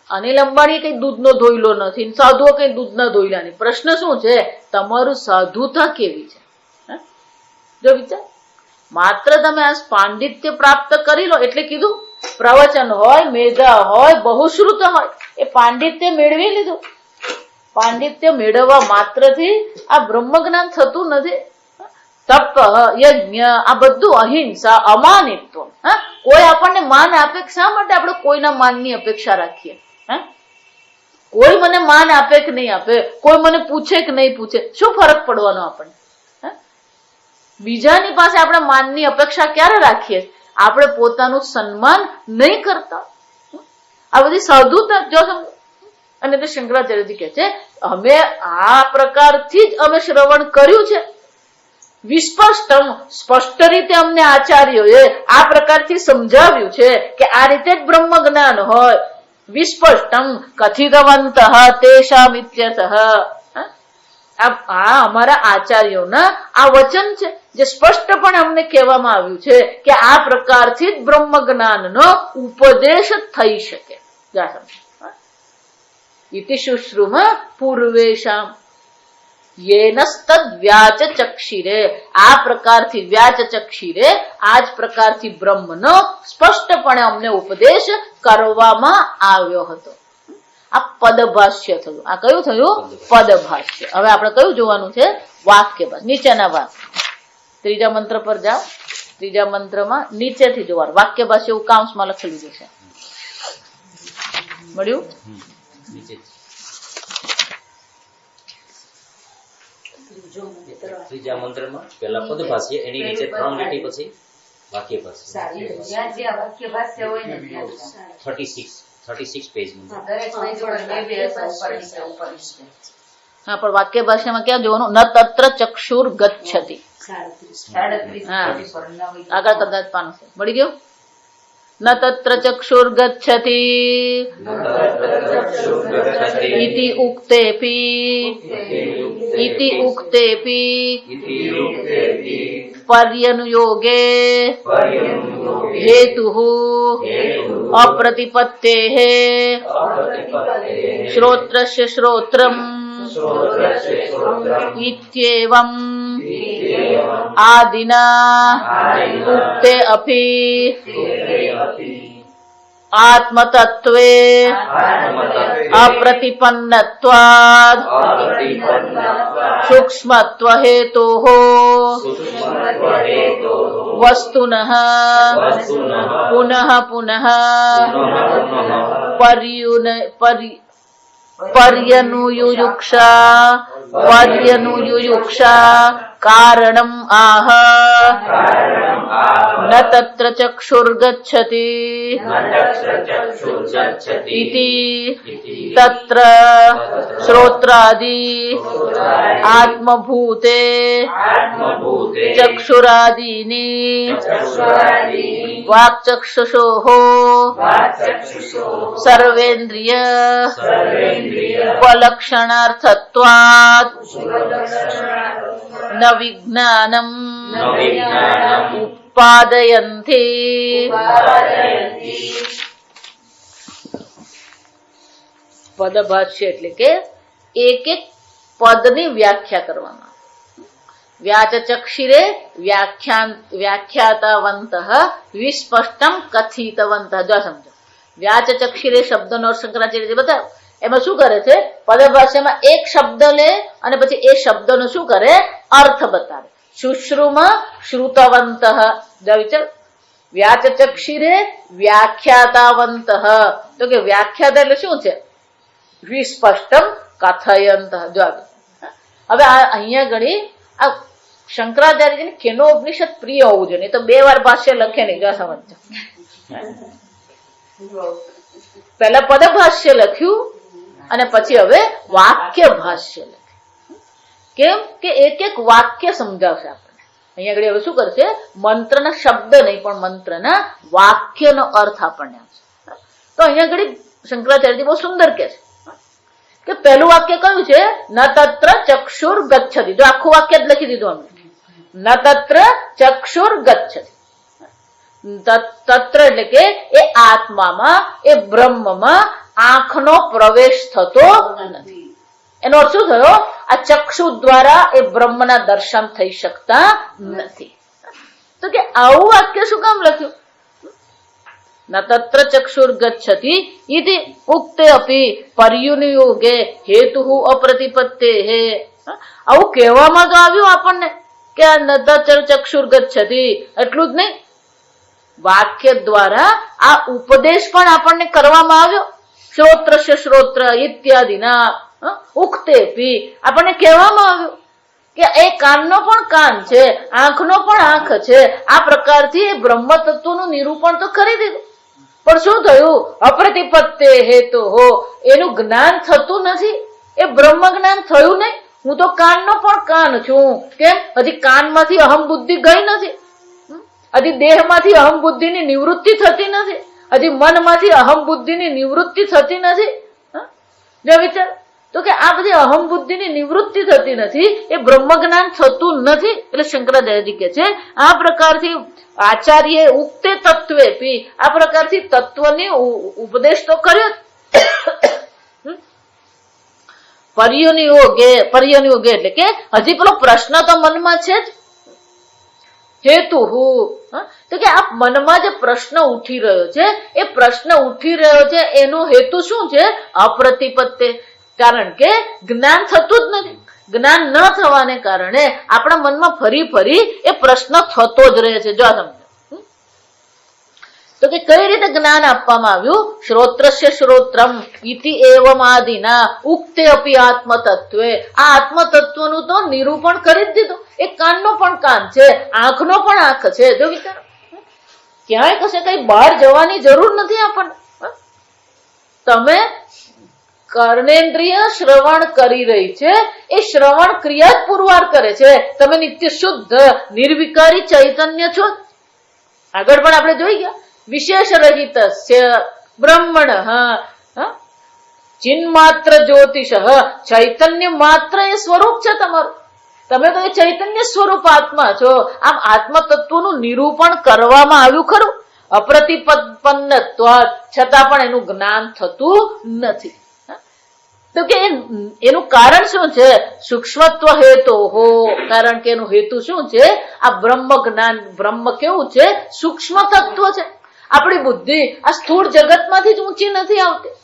અનિલ અંબાણી કઈ દૂધનો ધોઈલો નથી, સાધુઓ કઈ દૂધના ધોઈલા નહીં. પ્રશ્ન શું છે? તમારું સાધુતા કેવી છે? જો વિચાર, માત્ર તમે આ પાંડિત્ય પ્રાપ્ત કરી લો એટલે કીધું, પ્રવચન હોય, મેધા હોય, બહુશ્રુત હોય, એ પાંડિત્ય મેળવી લીધું. પાંડિત્ય મેળવવા માત્રથી આ બ્રહ્મ જ્ઞાન થતું નથી. તપ, યજ્ઞ, આ બધું અહિંસા, અમાનિત્વ. કોઈ આપણને માન આપે, શા માટે આપણે કોઈના માનની અપેક્ષા રાખીએ? કોઈ મને માન આપે કે નહીં આપે, કોઈ મને પૂછે કે નહીં પૂછે, શું ફરક પડવાનો આપણને? બીજાની પાસે આપણે માનની અપેક્ષા ક્યારે રાખીએ? આપણે પોતાનું સન્માન નહીં કરતા. આ બધી સાધુતા જો સમજો. અને તે શંકરાચાર્યજી કહે છે, અમે આ પ્રકારથી જ અમે શ્રવણ કર્યું છે. વિસ્પષ્ટમ, સ્પષ્ટ રીતે અમને આચાર્યોએ આ પ્રકારથી સમજાવ્યું છે કે આ રીતે જ બ્રહ્મ જ્ઞાન હોય. વિસ્પષ્ટમ કથિતવંત તેષામ ઇત્યર્થ. આ અમારા આચાર્યોના આ વચન છે, જે સ્પષ્ટપણે અમને કહેવામાં આવ્યું છે કે આ પ્રકારથી જ બ્રહ્મ જ્ઞાનનો ઉપદેશ થઈ શકે. ઇતિ શુશ્રુમ પૂર્વેશામ યેનસ્તદ વ્યાચ ચક્ષિરે. આ પ્રકારથી વ્યાચ ચક્ષિરે, આ જ પ્રકારથી બ્રહ્મનો સ્પષ્ટપણે અમને ઉપદેશ કરવામાં આવ્યો હતો. આ પદભાષ્ય થયું. આ કયું થયું? પદભાષ્ય. હવે આપણે કયું જોવાનું છે? વાક્ય ભાષ્ય. નીચેના ભાગ, 3જા મંત્ર પર જાઓ. 3જા મંત્રમાં નીચેથી જોવાનું. વાક્ય ભાષ્ય એવું કાઉન્સમાં લખેલું છે. મળ્યું? ત્રીજા મંત્રમાં પહેલા પદભાષ્ય, એની નીચે 3 લીટી પછી વાક્ય ભાષ્ય. 36 પેજ. હા, પણ વાક્ય ભાષામાં ક્યાં જોવાનું? ન તત્ર ચક્ષુર ગચ્છતિ. આગળ કદાચ પાનું છે. મળી ગયું? ન તત્ર ચક્ષુર ગચ્છતિ ઇતિ ઉક્તેપી પર્યનુયોગે હેતુઃ અપ્રતિપત્તેઃ શ્રોત્રસ્ય શ્રોત્રમ ઇત્યેવમ આદિના ઉક્તે અપી આત્મતત્વે અપ્રતિપન્નત્વાદ સૂક્ષ્મત્વ હેતોઃ વસ્તુનઃ પુનઃ પુનઃ પર્યનુયુયુક્ષા કારણમ આહ ન તત્ર ચક્ષુર્ગચ્છતિ ઇતિ તત્ર શ્રોત્રાદિ આત્મભૂતે ચક્ષુરાદીનિ વાક્ચક્ષુષોઃ સર્વેન્દ્રિય ઉપલક્ષણાર્થત્વાत् ન વિજ્ઞાનમ ઉત્પાદયન્તિ. પદભાષ્ય એટલે કે એક એક પદની વ્યાખ્યા કરવામાં. વ્યાચચક્ષિરે વ્યાખ્યાતવંતઃ વિસ્પષ્ટમ કથિતવંતઃ. જો સમજો, વ્યાચચક્ષિરે શબ્દનો શંકરાચાર્ય બતાવ્યો એમાં શું કરે છે, પદભાષ્યમાં એક શબ્દ લે અને પછી એ શબ્દનો શું કરે, અર્થ બતાવે. શુશ્રુમ શ્રુતવંત, વિચાર, વ્યાચચક્ષિરે વ્યાખ્યાતાવંત, તો કે વ્યાખ્યાતા એટલે શું છે, વિસ્પષ્ટમ કથયંત. જો હવે અહીંયા ઘણી આ શંકરાચાર્યજીને કેનો ઉપનિષદ પ્રિય હોવું જોઈએ, તો 2 વાર ભાષ્ય લખે નહીં. જો સમજજો, પહેલા પદભાષ્ય લખ્યું અને પછી હવે વાક્ય ભાષ્ય લખ્યું. કેમ કે એક એક વાક્ય સમજાવશે આપણને. અહીંયા આગળ હવે શું કરશે, મંત્રના શબ્દ નહીં પણ મંત્રના વાક્યનો અર્થ આપણને આપશે. તો અહીંયા આગળ શંકરાચાર્યજી બહુ સુંદર કે છે કે પહેલું વાક્ય કયું છે, ન તત્ર ચક્ષુર ગચ્છતિ. જો આખું વાક્ય જ લખી દીધું અમને, ન તત્ર ચક્ષુર ગચ્છતિ. તત્ર એટલે કે એ આત્મામાં, એ બ્રહ્મમાં આંખનો પ્રવેશ થતો નથી. એનો અર્થ શું થયો, આ ચક્ષુ દ્વારા એ બ્રહ્મના દર્શન થઈ શકતા નથી. તો કે આવું વાક્ય શું કામ લખ્યું, ન તત્ર ચક્ષુર ગચ્છતિ ઇતિ ઉક્તે અપી પર્યુનિયોગે હેતુ અપ્રતિપત્તે. આવું કહેવામાં તો આવ્યું આપણને કે આ ન તત્ર ચક્ષુર ગચ્છતિ, એટલું જ નહીં, વાક્ય દ્વારા આ ઉપદેશ પણ આપણને કરવામાં આવ્યો. શ્રોત્રસ્ય શ્રોત્ર ઇત્યાદિના ઉક્તેપી, આપણને કહેવામાં આવ્યું કે એ કાનનો પણ કાન છે, આંખનો પણ આંખ છે. આ પ્રકારથી એ બ્રહ્મ તત્વનું નિરૂપણ તો કરી દીધું, પણ શું થયું, અપ્રતિપત્તે હેતુ હો, એનું જ્ઞાન થતું નથી, એ બ્રહ્મ જ્ઞાન થયું નહીં. હું તો કાનનો પણ કાન છું. કેમ, હજી કાનમાંથી અહમ બુદ્ધિ ગઈ નથી, હજી દેહમાંથી અહમ બુદ્ધિની નિવૃત્તિ થતી નથી, હજી મનમાંથી અહમ બુદ્ધિની નિવૃત્તિ થતી નથી. જો વિચાર, તો કે આ બધી અહમ બુદ્ધિની નિવૃત્તિ થતી નથી, એ બ્રહ્મ જ્ઞાન થતું નથી. એટલે શંકરાચાર્યજી કે છે આ પ્રકારથી આચાર્ય ઉક્તે તત્વે પી, આ પ્રકારથી તત્વની ઉપદેશ તો કર્યો. પર્યનિયોગે એટલે કે હજી પેલો પ્રશ્ન તો મનમાં છે જ, હેતુ તો કે આ મનમાં જે પ્રશ્ન ઉઠી રહ્યો છે, એ પ્રશ્ન ઉઠી રહ્યો છે એનો હેતુ શું છે, અપ્રતિપત્તે. કારણ કે જ્ઞાન થતું જ નથી. જ્ઞાન ન થવાને કારણે આપણા મનમાં ફરી ફરી એ પ્રશ્ન થતો જ રહે છે. જો સમજો, તો કે કઈ રીતે જ્ઞાન આપવામાં આવ્યું, શ્રોત્રસ્ય શ્રોત્રમ ઇતિ એવમ આદિના ઉક્તે અપી આત્મતત્વે. આ આત્મતત્વનું તો નિરૂપણ કરી જ દીધું. એ કાનનો પણ કાન છે, આંખનો પણ આંખ છે. જો વિચારો, ક્યાંય કશે કઈ બહાર જવાની જરૂર નથી આપણને. તમે કર્ણેન્દ્રિય શ્રવણ કરી રહી છે, એ શ્રવણ ક્રિયા જ પુરવાર કરે છે. તમે નિત્ય શુદ્ધ નિર્વિકારી ચૈતન્ય છો. આગળ પણ આપણે જોઈ ગયા, વિશેષ રહિત બ્રહ્મણ ચિન્માત્ર જ્યોતિષ, ચૈતન્ય માત્ર એ સ્વરૂપ છે તમારું. તમે તો એ ચૈતન્ય સ્વરૂપ આત્મા છો. આમ આત્મ તત્વનું નિરૂપણ કરવામાં આવ્યું ખરું, અપ્રતિપન્નત્વ, છતાં પણ એનું જ્ઞાન થતું નથી. તો કે એનું કારણ શું છે, સૂક્ષ્મત્વ હેતુ હો. કારણ કે એનું હેતુ શું છે, આ બ્રહ્મ જ્ઞાન. બ્રહ્મ કેવું છે, સૂક્ષ્મ તત્વ છે. આપણી બુદ્ધિ આ સ્થૂળ જગતમાંથી જ ઊંચી નથી આવતી.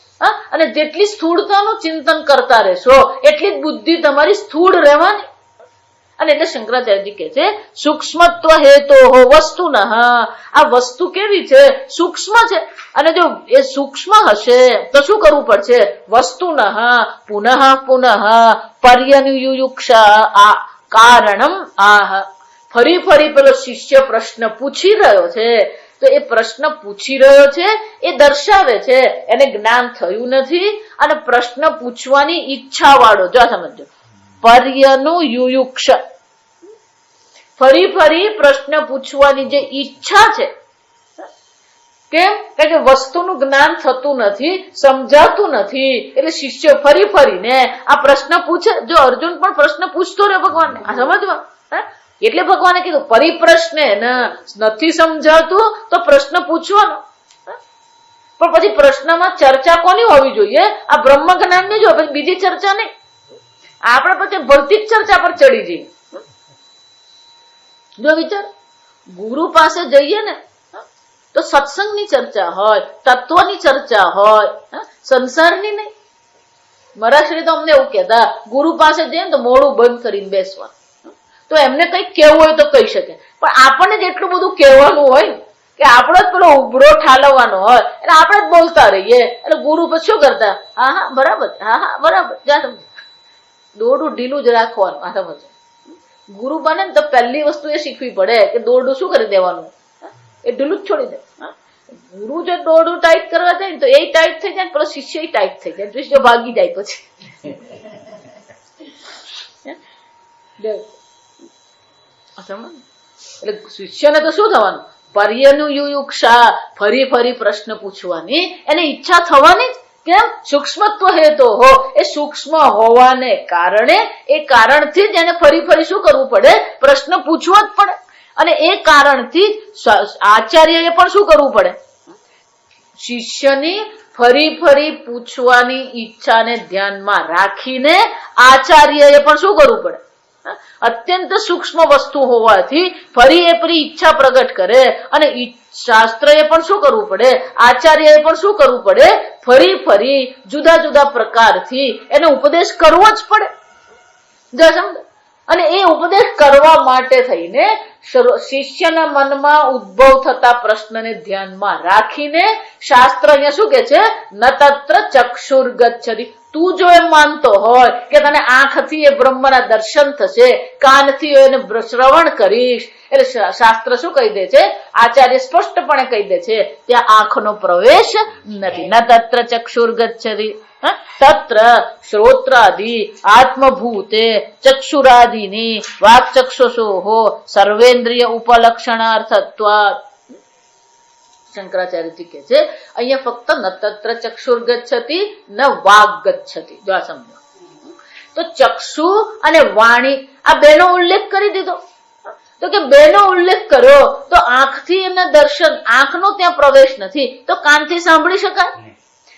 અને જેટલી સ્થૂળતાનું ચિંતન કરતા રહેશો એટલી જ બુદ્ધિ તમારી સ્થૂળ રહેવાની. અને એટલે શંકરાચાર્યજી કહે છે સૂક્ષ્મત્વ હેતો હો વસ્તુન. આ વસ્તુ કેવી છે, સૂક્ષ્મ છે. અને જો એ સૂક્ષ્મ હશે તો શું કરવું પડશે, વસ્તુન પુનઃ પુનઃ પર્યનુયુક્ષા કારણમ આહ. ફરી ફરી પેલો શિષ્ય પ્રશ્ન પૂછી રહ્યો છે, તો એ પ્રશ્ન પૂછી રહ્યો છે એ દર્શાવે છે એને જ્ઞાન થયું નથી અને પ્રશ્ન પૂછવાની ઈચ્છા વાળો. જો સમજો, પર્યનુયુક્ષ, ફરી ફરી પ્રશ્ન પૂછવાની જે ઈચ્છા છે. કેમ? કારણ કે વસ્તુનું જ્ઞાન થતું નથી, સમજાતું નથી, એટલે શિષ્ય ફરી ફરીને આ પ્રશ્ન પૂછે. જો અર્જુન પણ પ્રશ્ન પૂછતો રહ્યો ભગવાનને, આ સમજવા. એટલે ભગવાને કીધું પરિપ્રશ્ને નથી સમજાતું તો પ્રશ્ન પૂછવાનો. પણ પછી પ્રશ્નમાં ચર્ચા કોની હોવી જોઈએ, આ બ્રહ્મ જ્ઞાનની જ હોય, બીજી ચર્ચા નહીં. આપણે પછી ભૌતિક ચર્ચા પર ચડી જઈએ. જો વિચાર, ગુરુ પાસે જઈએ ને તો સત્સંગની ચર્ચા હોય, તત્વની ચર્ચા હોય, સંસારની નહીં. મહારાજશ્રી તો અમને એવું કહેતા, ગુરુ પાસે જઈએ ને તો મોડું બંધ કરીને બેસવા, તો એમને કંઈક કહેવું હોય તો કહી શકે, પણ આપણને જ એટલું બધું કહેવાનું હોય કે આપણો જ પેલો ઉભરો ઠાલવવાનો હોય એટલે આપણે જ બોલતા રહીએ. એટલે ગુરુ પછી શું કરતા, હા હા બરાબર, હા હા બરાબર, જા સમજ, દોરડું ઢીલું જ રાખવાનું. આ સમજ, ગુરુ બને ને તો પહેલી વસ્તુ એ શીખવી પડે કે દોરડું શું કરી દેવાનું, એ ઢીલું જ છોડી દે. ગુરુ જો દોરડું ટાઈટ કરવા જાય ને તો એ ટાઈટ થઈ જાય, પેલો શિષ્ય ટાઈટ થઈ જાય, શિષ્ય ભાગી જાય પછી. એટલે શિષ્યને તો શું થવાનું, પર્યનું યુયુક્ષા, ફરી ફરી પ્રશ્ન પૂછવાની એની ઈચ્છા થવાની. કેમ? સૂક્ષ્મત્વ હેતો હો, એ સૂક્ષ્મ હોવાને કારણે, એ કારણથી જ એને ફરી ફરી શું કરવું પડે, પ્રશ્ન પૂછવો જ પડે. અને એ કારણથી આચાર્યએ પણ શું કરવું પડે, શિષ્યની ફરી ફરી પૂછવાની ઈચ્છાને ધ્યાનમાં રાખીને આચાર્યએ પણ શું કરવું પડે, અત્યંત સૂક્ષ્મ વસ્તુ હોવાથી ફરી એ પરી ઈચ્છા પ્રગટ કરે. અને શાસ્ત્રએ પણ શું કરવું પડે, આચાર્યએ પણ શું કરવું પડે, ફરી ફરી જુદા જુદા પ્રકારથી એને ઉપદેશ કરવો જ પડે. અને એ ઉપદેશ કરવા માટે થઈને શિષ્યના મનમાં ઉદ્ભવ થતા પ્રશ્નને ધ્યાનમાં રાખીને શાસ્ત્ર અહીંયા શું કે છે, ન તત્ર ચક્ષુર્ગચ્છતિ. તું જો એમ માનતો હોય કે તને આંખથી એ બ્રહ્મના દર્શન થશે, કાનથી એને શ્રવણ કરીશ, એટલે શાસ્ત્ર શું કહી દે છે, આચાર્ય સ્પષ્ટપણે કહી દે છે, ત્યાં આંખનો પ્રવેશ નથી. ન તત્ર ચક્ષુર્ગચ્છતિ તત્ર શ્રોત્રાદિ આત્મભૂતે ચક્ષુરાદિની વાક્ચક્ષુષો સર્વેન્દ્રિય ઉપલક્ષણાર્થત્વાत्. શંકરાચાર્યજી કે છે અહીંયા ફક્ત ન તત્ર ચક્ષુર્ગચ્છતિ ન વાગ ગચ્છતિ. જો આ સમજો તો ચક્ષુ અને વાણી આ બેનો ઉલ્લેખ કરી દીધો. તો કે બેનો ઉલ્લેખ કર્યો તો આંખથી એમના દર્શન, આંખનો ત્યાં પ્રવેશ નથી તો કાનથી સાંભળી શકાય,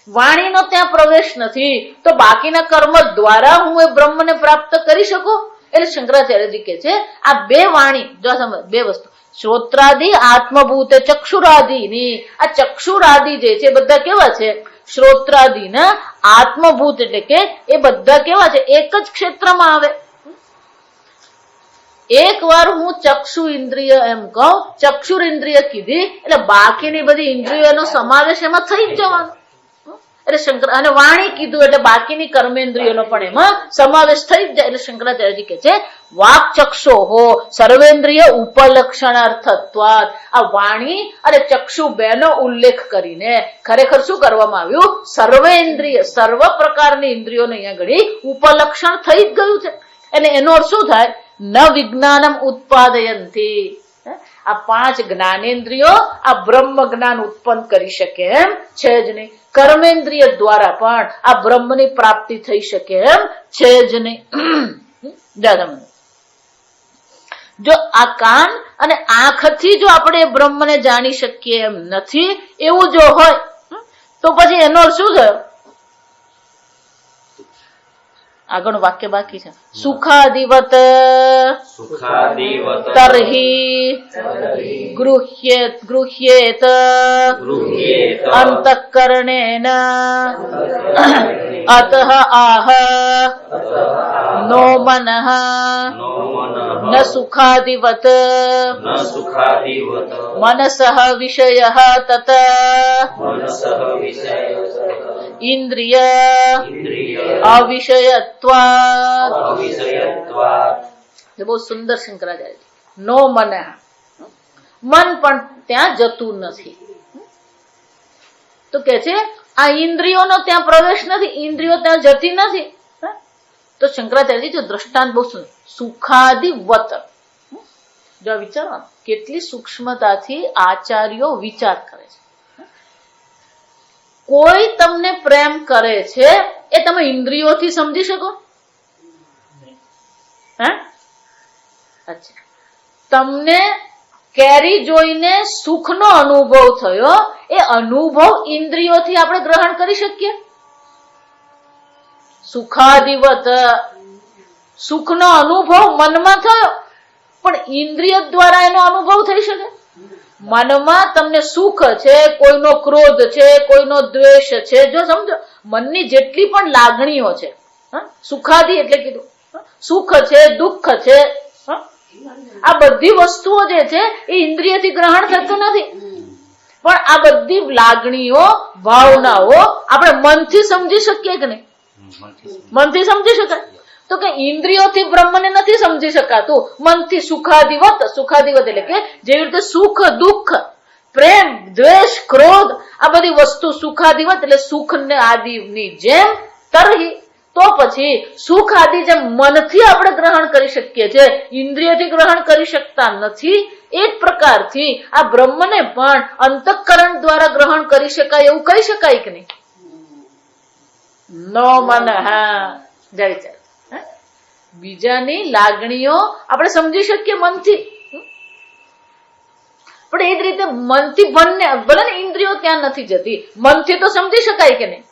વાણીનો ત્યાં પ્રવેશ નથી તો બાકીના કર્મ દ્વારા હું એ બ્રહ્મને પ્રાપ્ત કરી શકું. એટલે શંકરાચાર્યજી કે છે આ બે વાણી, જો સમજ, બે વસ્તુ, શ્રોત્રાદિ આત્મભૂત ચક્ષુરાદિની, આ ચક્ષુરાદિ જે છે બધા કેવા છે, શ્રોત્રાદિના આત્મભૂત, એટલે કે એ બધા કેવા છે, એક જ ક્ષેત્રમાં આવે. એક વાર હું ચક્ષુ ઇન્દ્રિય એમ કહું, ચક્ષુર ઇન્દ્રિય કીધી એટલે બાકીની બધી ઇન્દ્રિયોનો સમાવેશ એમાં થઈ જ જવાનો. એટલે શંકર અને વાણી કીધું એટલે બાકીની કર્મેન્દ્રિયોનો પણ એમાં સમાવેશ થઈ જ જાય. એટલે શંકરાચાર્યજી કે છે વાક ચક્ષો હો સર્વેન્દ્રિય ઉપલક્ષણાર્થત્વાत्. આ વાણી અને ચક્ષુ બેનો ઉલ્લેખ કરીને ખરેખર શું કરવામાં આવ્યું, સર્વેન્દ્રિય, સર્વ પ્રકારની ઇન્દ્રિયોને અહીંયા ઘડી ઉપલક્ષણ થઈ જ ગયું છે. એટલે એનો અર્થ શું થાય, ન વિજ્ઞાનમ ઉત્પાદયંતી. આ પાંચ જ્ઞાનેન્દ્રિયો આ બ્રહ્મ જ્ઞાન ઉત્પન્ન કરી શકે એમ છે જ નહીં. કર્મેન્દ્રિય દ્વારા પણ આ બ્રહ્મની પ્રાપ્તિ થઈ શકે એમ છે જ નહીં. જો આ કાન અને આંખથી જો આપણે બ્રહ્મને જાણી શકીએ એમ નથી, એવું જો હોય તો પછી એનો શું થયો, આગળ વાક્ય બાકી છે, સુખાદિવત તર્હિ ગૃહ્યેત અંતઃકરણેન અતઃ આહ નો મનઃ ન સુખાદિવત મનસઃ વિષયઃ તત ઇન્દ્રિય અવિષયત્વાत्. બહુ સુંદર શંકરાચાર્ય, નો મન, મન પણ ત્યાં જતું નથી. તો કે છે આ ઇન્દ્રિયોનો ત્યાં પ્રવેશ નથી, ઇન્દ્રિયો ત્યાં જતી નથી. તો શંકરાચાર્યજી જો દ્રષ્ટાંત બહુ સુંદર, સુખાદિવત. જો વિચારવાનું કેટલી સૂક્ષ્મતાથી આચાર્યો વિચાર કરે છે. કોઈ તમને પ્રેમ કરે છે એ તમે ઇન્દ્રિયોથી સમજી શકો? અચ્છા, તમને કેરી જોઈને સુખનો અનુભવ થયો, એ અનુભવ ઇન્દ્રિયોથી આપણે ગ્રહણ કરી શકીએ? સુખાદિવત, સુખનો અનુભવ મનમાં થયો પણ ઇન્દ્રિય દ્વારા એનો અનુભવ થઈ શકે? મનમાં તમને સુખ છે, કોઈનો ક્રોધ છે, કોઈનો દ્વેષ છે, જો સમજો મનની જેટલી પણ લાગણીઓ છે, સુખાદી એટલે કીધું, સુખ છે, દુઃખ છે, આ બધી વસ્તુઓ જે છે એ ઇન્દ્રિયથી ગ્રહણ થતું નથી, પણ આ બધી લાગણીઓ, ભાવનાઓ આપણે મનથી સમજી શકીએ કે નહીં? મનથી સમજી શકાય? તો કે ઇન્દ્રિયોથી બ્રહ્મને નથી સમજી શકાતું, મનથી સુખાદિવત. સુખાદિવત એટલે કે જેવી રીતે સુખ, દુઃખ, પ્રેમ, દ્વેષ, ક્રોધ આ બધી વસ્તુ સુખાદિવત એટલે સુખ ને આદિની જેમ તરહી. તો પછી સુખ આદિ જેમ મનથી આપણે ગ્રહણ કરી શકીએ છીએ, ઇન્દ્રિયથી ગ્રહણ કરી શકતા નથી, એ જ પ્રકારથી આ બ્રહ્મને પણ અંતઃકરણ દ્વારા ગ્રહણ કરી શકાય એવું કહી શકાય કે નહીં? નો મન. હા, જય ચાલ. બીજાની લાગણીઓ આપણે સમજી શકીએ મનથી, પણ એ જ રીતે મનથી ભલે ને ઇન્દ્રિયો ત્યાં નથી જતી, મનથી તો સમજી શકાય કે નહીં?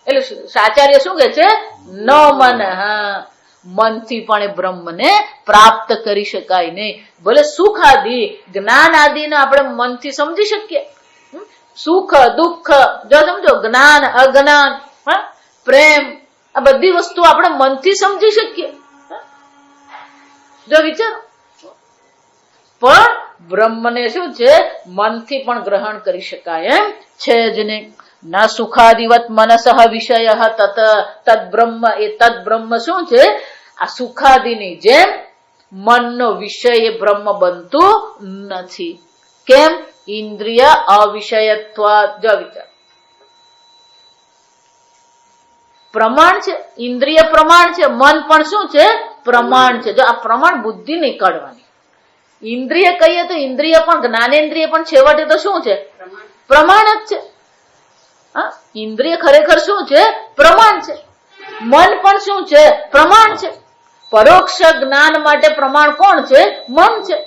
એટલે આચાર્ય શું કે છે? ન મન. હા, મનથી પણ એ બ્રહ્મને પ્રાપ્ત કરી શકાય નહીં. ભલે સુખ આદિ, જ્ઞાન આદિને આપણે મનથી સમજી શકીએ, સુખ, દુઃખ જો સમજો, જ્ઞાન, અજ્ઞાન, પ્રેમ આ બધી વસ્તુ આપણે મનથી સમજી શકીએ, જો વિચાર. પણ બ્રહ્મને શું છે? મનથી પણ ગ્રહણ કરી શકાય એમ છે જ નહીં. ના સુખાદિવત મનસઃ વિષય તદ બ્રહ્મ. એ તદ બ્રહ્મ શું છે? આ સુખાદિની જેમ મનનો વિષય એ બ્રહ્મ બનતું નથી. કેમ? ઇન્દ્રિય અવિષયત્વ. જો વિચાર, પ્રમાણ છે, ઇન્દ્રિય પ્રમાણ છે, મન પણ શું છે? પ્રમાણ છે. જો આ પ્રમાણ બુદ્ધિ નહીં કાઢવાની. ઇન્દ્રિય કહીએ તો ઇન્દ્રિય પણ, જ્ઞાનેન્દ્રિય પણ છેવટે તો શું છે? પ્રમાણ જ છે. ઇન્દ્રિય ખરેખર શું છે? પ્રમાણ છે. મન પણ શું છે? પ્રમાણ છે. પરોક્ષ જ્ઞાન માટે પ્રમાણ કોણ છે? મન છે.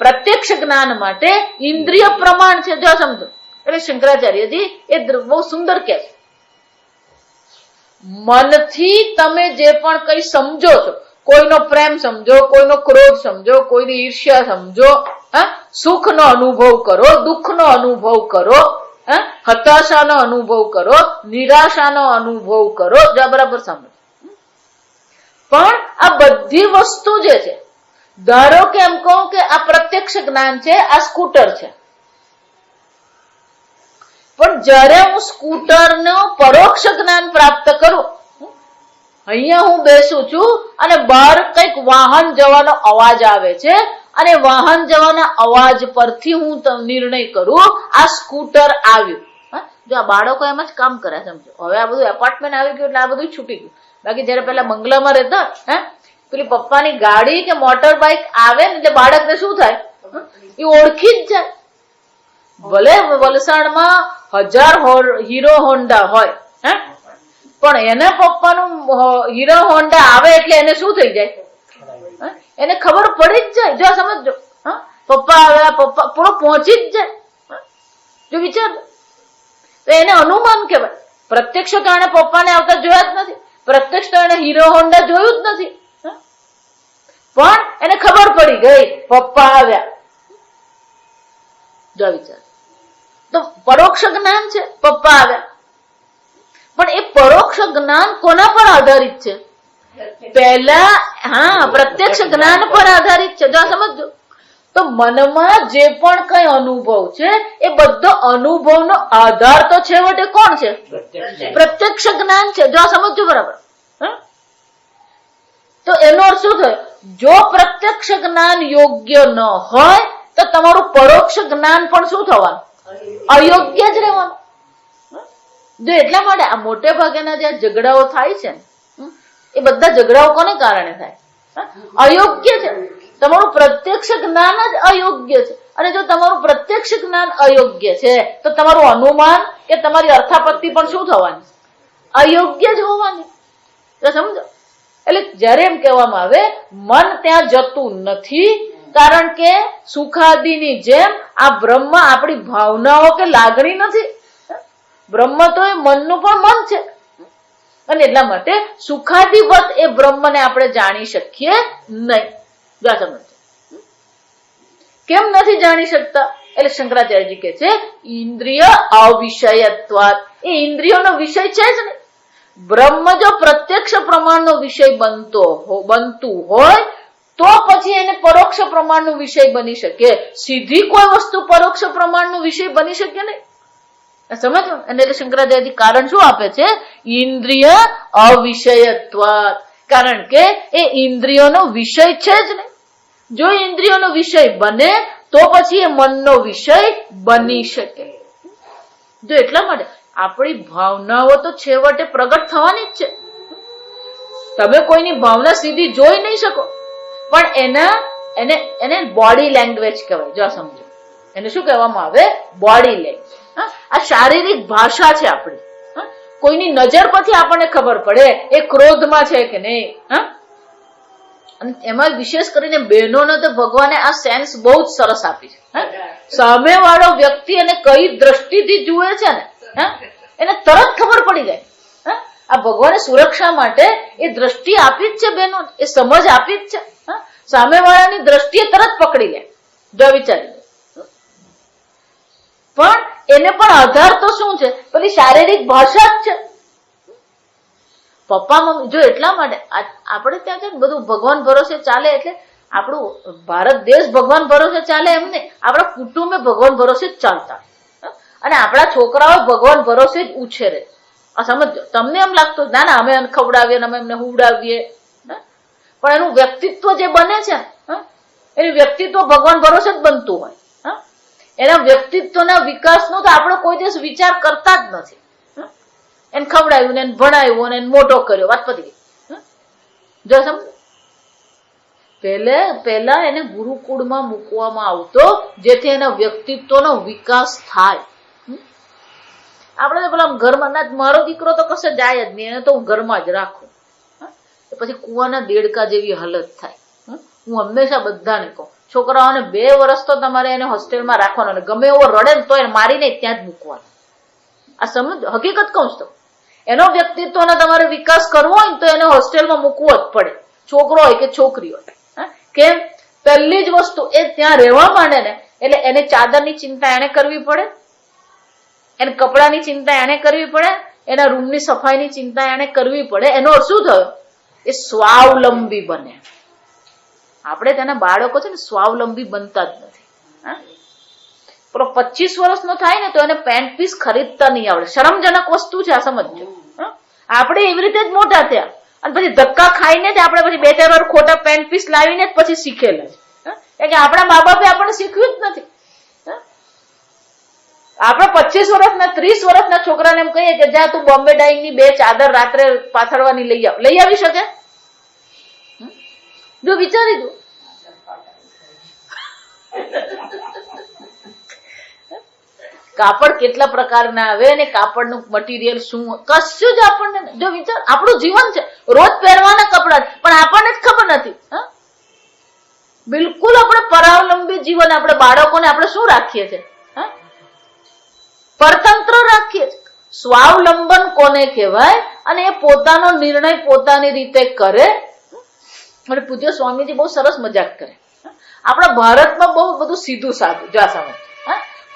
પ્રત્યક્ષ જ્ઞાન માટે ઇન્દ્રિય પ્રમાણ છે. જો સમજો, એટલે શંકરાચાર્યજી એ બહુ સુંદર કહે છે, મનથી તમે જે પણ કઈ સમજો છો, કોઈનો પ્રેમ સમજો, કોઈનો ક્રોધ સમજો, કોઈની ઈર્ષ્યા સમજો, સુખનો અનુભવ કરો, દુઃખનો અનુભવ કરો, હતાશાનો અનુભવ કરો, નિરાશાનો અનુભવ કરો, બરાબર સમજો. પણ આ બધી વસ્તુ જે છે, ધારો કે એમ કહું કે આ પ્રત્યક્ષ જ્ઞાન છે, આ સ્કૂટર છે, પણ જ્યારે હું સ્કૂટરનો પરોક્ષ જ્ઞાન પ્રાપ્ત કરું, અહીંયા હું બેસું છું અને બહાર કંઈક વાહન જવાનો અવાજ આવે છે, અને વાહન જવાના અવાજ પરથી હું નિર્ણય કરું આ સ્કૂટર આવ્યું. જો આ બાળકો એમ જ કામ કરે, સમજો. હવે આ બધું એપાર્ટમેન્ટ આવી ગયું એટલે આ બધું છૂટી ગયું. બાકી જયારે પેલા બંગલામાં રહેતા, પેલી પપ્પાની ગાડી કે મોટર બાઇક આવે ને એટલે બાળકને શું થાય? એ ઓળખી જ જાય. ભલે વલસાડમાં 1000 હીરો હોન્ડા હોય, પણ એના પપ્પાનું હીરો હોન્ડા આવે એટલે એને શું થઈ જાય? એને ખબર પડી જ જાય. જો સમજો, પપ્પા આવ્યા, પપ્પા પૂરો પહોંચી જ જાય. જો વિચાર, તો એને અનુમાન કહેવાય. પ્રત્યક્ષ તો એને પપ્પાને આવતા જોયા જ નથી, પ્રત્યક્ષ તો એને હીરો હોન્ડા જોયું જ નથી, પણ એને ખબર પડી ગઈ પપ્પા આવ્યા. જો વિચાર, તો પરોક્ષ જ્ઞાન છે, પપ્પા આવ્યા. પણ એ પરોક્ષ જ્ઞાન કોના પર આધારિત છે? પહેલા પ્રત્યક્ષ જ્ઞાન પર આધારિત છે. જો સમજો, તો મનમાં જે પણ કઈ અનુભવ છે એ બધો અનુભવનો આધાર તો છેવટે કોણ છે? પ્રત્યક્ષ જ્ઞાન છે. જો સમજો બરાબર. તો એનો અર્થ શું થયો? જો પ્રત્યક્ષ જ્ઞાન યોગ્ય ન હોય તો તમારું પરોક્ષ જ્ઞાન પણ શું થવાનું? અયોગ્ય જ રહેવાનું. જો એટલા માટે આ મોટે ભાગેના જે ઝઘડાઓ થાય છે ને, એ બધા ઝઘડાઓ કોને કારણે થાય? અયોગ્ય છે. તમારું પ્રત્યક્ષ જ્ઞાન જ અયોગ્ય છે. અને જો તમારું પ્રત્યક્ષ જ્ઞાન અયોગ્ય છે તો તમારું અનુમાન કે તમારી અર્થાપત્તિ પણ શું થવાની? અયોગ્ય જ હોવાની. તો સમજો, એટલે જયારે એમ કહેવામાં આવે મન ત્યાં જતું નથી, કારણ કે સુખાદિની જેમ આ બ્રહ્મ આપણી ભાવનાઓ કે લાગણી નથી. બ્રહ્મ તો એ મનનું પણ મન છે, અને એટલા માટે સુખાદિવત એ બ્રહ્મને આપણે જાણી શકીએ નહીં. સમજ કેમ નથી જાણી શકતા? એટલે શંકરાચાર્યજી કે છે ઇન્દ્રિય અવિષયત્વાત, એ ઇન્દ્રિયોનો વિષય છે જ ને. બ્રહ્મ જો પ્રત્યક્ષ પ્રમાણનો વિષય બનતું હોય તો પછી એને પરોક્ષ પ્રમાણનો વિષય બની શકે. સીધી કોઈ વસ્તુ પરોક્ષ પ્રમાણનો વિષય બની શકે નહીં. સમજો? અને એટલે શંકરાચાર્યજી કારણ શું આપે છે? ઇન્દ્રિય અવિષયત્વાત, કારણ કે એ ઇન્દ્રિયોનો વિષય છે જ ને. જો ઇન્દ્રિયોનો વિષય બને તો પછી એ મનનો વિષય બની શકે. જો એટલા માટે આપણી ભાવનાઓ તો છેવટે પ્રગટ થવાની જ છે. તમે કોઈની ભાવના સીધી જોઈ નહીં શકો, પણ એને બોડી લેંગ્વેજ કહેવાય. જો સમજો, એને શું કહેવામાં આવે? Body language. આ શારીરિક ભાષા છે આપણી. કોઈની નજર પરથી આપણને ખબર પડે એ ક્રોધમાં છે કે નહીં. અને એમાં વિશેષ કરીને બહેનોને તો ભગવાને આ સેન્સ બહુ જ સરસ આપી છે. સામે વાળો વ્યક્તિ એને કઈ દ્રષ્ટિથી જુએ છે ને એને તરત ખબર પડી જાય. આ ભગવાને સુરક્ષા માટે એ દ્રષ્ટિ આપી જ છે બહેનો, એ સમજ આપી જ છે. સામે વાળાની દ્રષ્ટિએ તરત પકડી લે. જો વિચારી પણ એને પણ આધાર તો શું છે? પેલી શારીરિક ભાષા જ છે. પપ્પા મમ્મી જો એટલા માટે આપણે ત્યાં છે ને બધું ભગવાન ભરોસે ચાલે. એટલે આપણું ભારત દેશ ભગવાન ભરોસે ચાલે એમ નહીં, આપણા કુટુંબે ભગવાન ભરોસે જ ચાલતા, અને આપણા છોકરાઓ ભગવાન ભરોસે જ ઉછેરે. સમજો, તમને એમ લાગતું ના ના અમે એને ખવડાવીએ, અમે એમને હુવડાવીએ, પણ એનું વ્યક્તિત્વ જે બને છે એનું વ્યક્તિત્વ ભગવાન ભરોસે જ બનતું હોય. એના વ્યક્તિત્વના વિકાસનો તો આપણે કોઈ દિવસ વિચાર કરતા જ નથી. એને ખવડાવ્યું ને એને ભણાવ્યું ને એને મોટો કર્યો, વાત પતી ગઈ. જો સમજ, પહેલા એને ગુરુકુળમાં મૂકવામાં આવતો જેથી એના વ્યક્તિત્વનો વિકાસ થાય. આપણે તો પેલા ઘરમાં ના, મારો દીકરો તો કશે જાય જ નહીં, એને તો હું ઘરમાં જ રાખું. પછી કુવાના દેડકા જેવી હાલત થાય. હું હંમેશા બધાને કહું છોકરાઓને 2 વર્ષ તો તમારે એને હોસ્ટેલમાં રાખવાનો, અને ગમે એવો રડે ને તો એને મારીને ત્યાં જ મૂકવાનો. આ સમજ, હકીકત કહું છું. એનો વ્યક્તિત્વનો તમારે વિકાસ કરવો હોય ને તો એને હોસ્ટેલમાં મૂકવો જ પડે, છોકરો હોય કે છોકરી હોય. કેમ? પહેલી જ વસ્તુ એ ત્યાં રહેવા માંડે ને એટલે એને ચાદરની ચિંતા એને કરવી પડે, એને કપડાની ચિંતા એને કરવી પડે, એના રૂમની સફાઈની ચિંતા એને કરવી પડે. એનો અર્થ શું થયો? એ સ્વાવલંબી બને. આપણે તેના બાળકો છે ને સ્વાવલંબી બનતા જ નથી. પેલો 25 વર્ષનો થાય ને તો એને પેન્ટ પીસ ખરીદતા નહીં આવડે. શરમજનક વસ્તુ છે આ, સમજો. આપણે એવી રીતે જ મોટા થયા અને પછી ધક્કા ખાઈને જ આપણે પછી 2-4 વાર ખોટા પેન્ટ પીસ લાવીને જ પછી શીખેલા છે. કે આપણા મા બાપે આપણને શીખવ્યું જ નથી. આપણે 25 વર્ષના 30 વર્ષના છોકરાને એમ કહીએ કે જા તું બોમ્બે ડાઇંગની 2 ચાદર રાત્રે પાથરવાની લઈ આવી શકે? જો વિચારી દો. કાપડ કેટલા પ્રકારના આવે અને કાપડનું મટીરિયલ શું, કશું જ આપણને જો વિચાર. આપણું જીવન છે રોજ પહેરવાના કપડા, પણ આપણને જ ખબર નથી. બિલકુલ આપણે પરાવલંબી જીવન. આપણે બાળકોને આપણે શું રાખીએ છીએ? પરતંત્ર રાખીએ છીએ. સ્વાવલંબન કોને કહેવાય? અને એ પોતાનો નિર્ણય પોતાની રીતે કરે. અને પૂજ્ય સ્વામીજી બહુ સરસ મજાક કરે. આપણા ભારતમાં બહુ બધું સીધું સાધું. જો સમજ,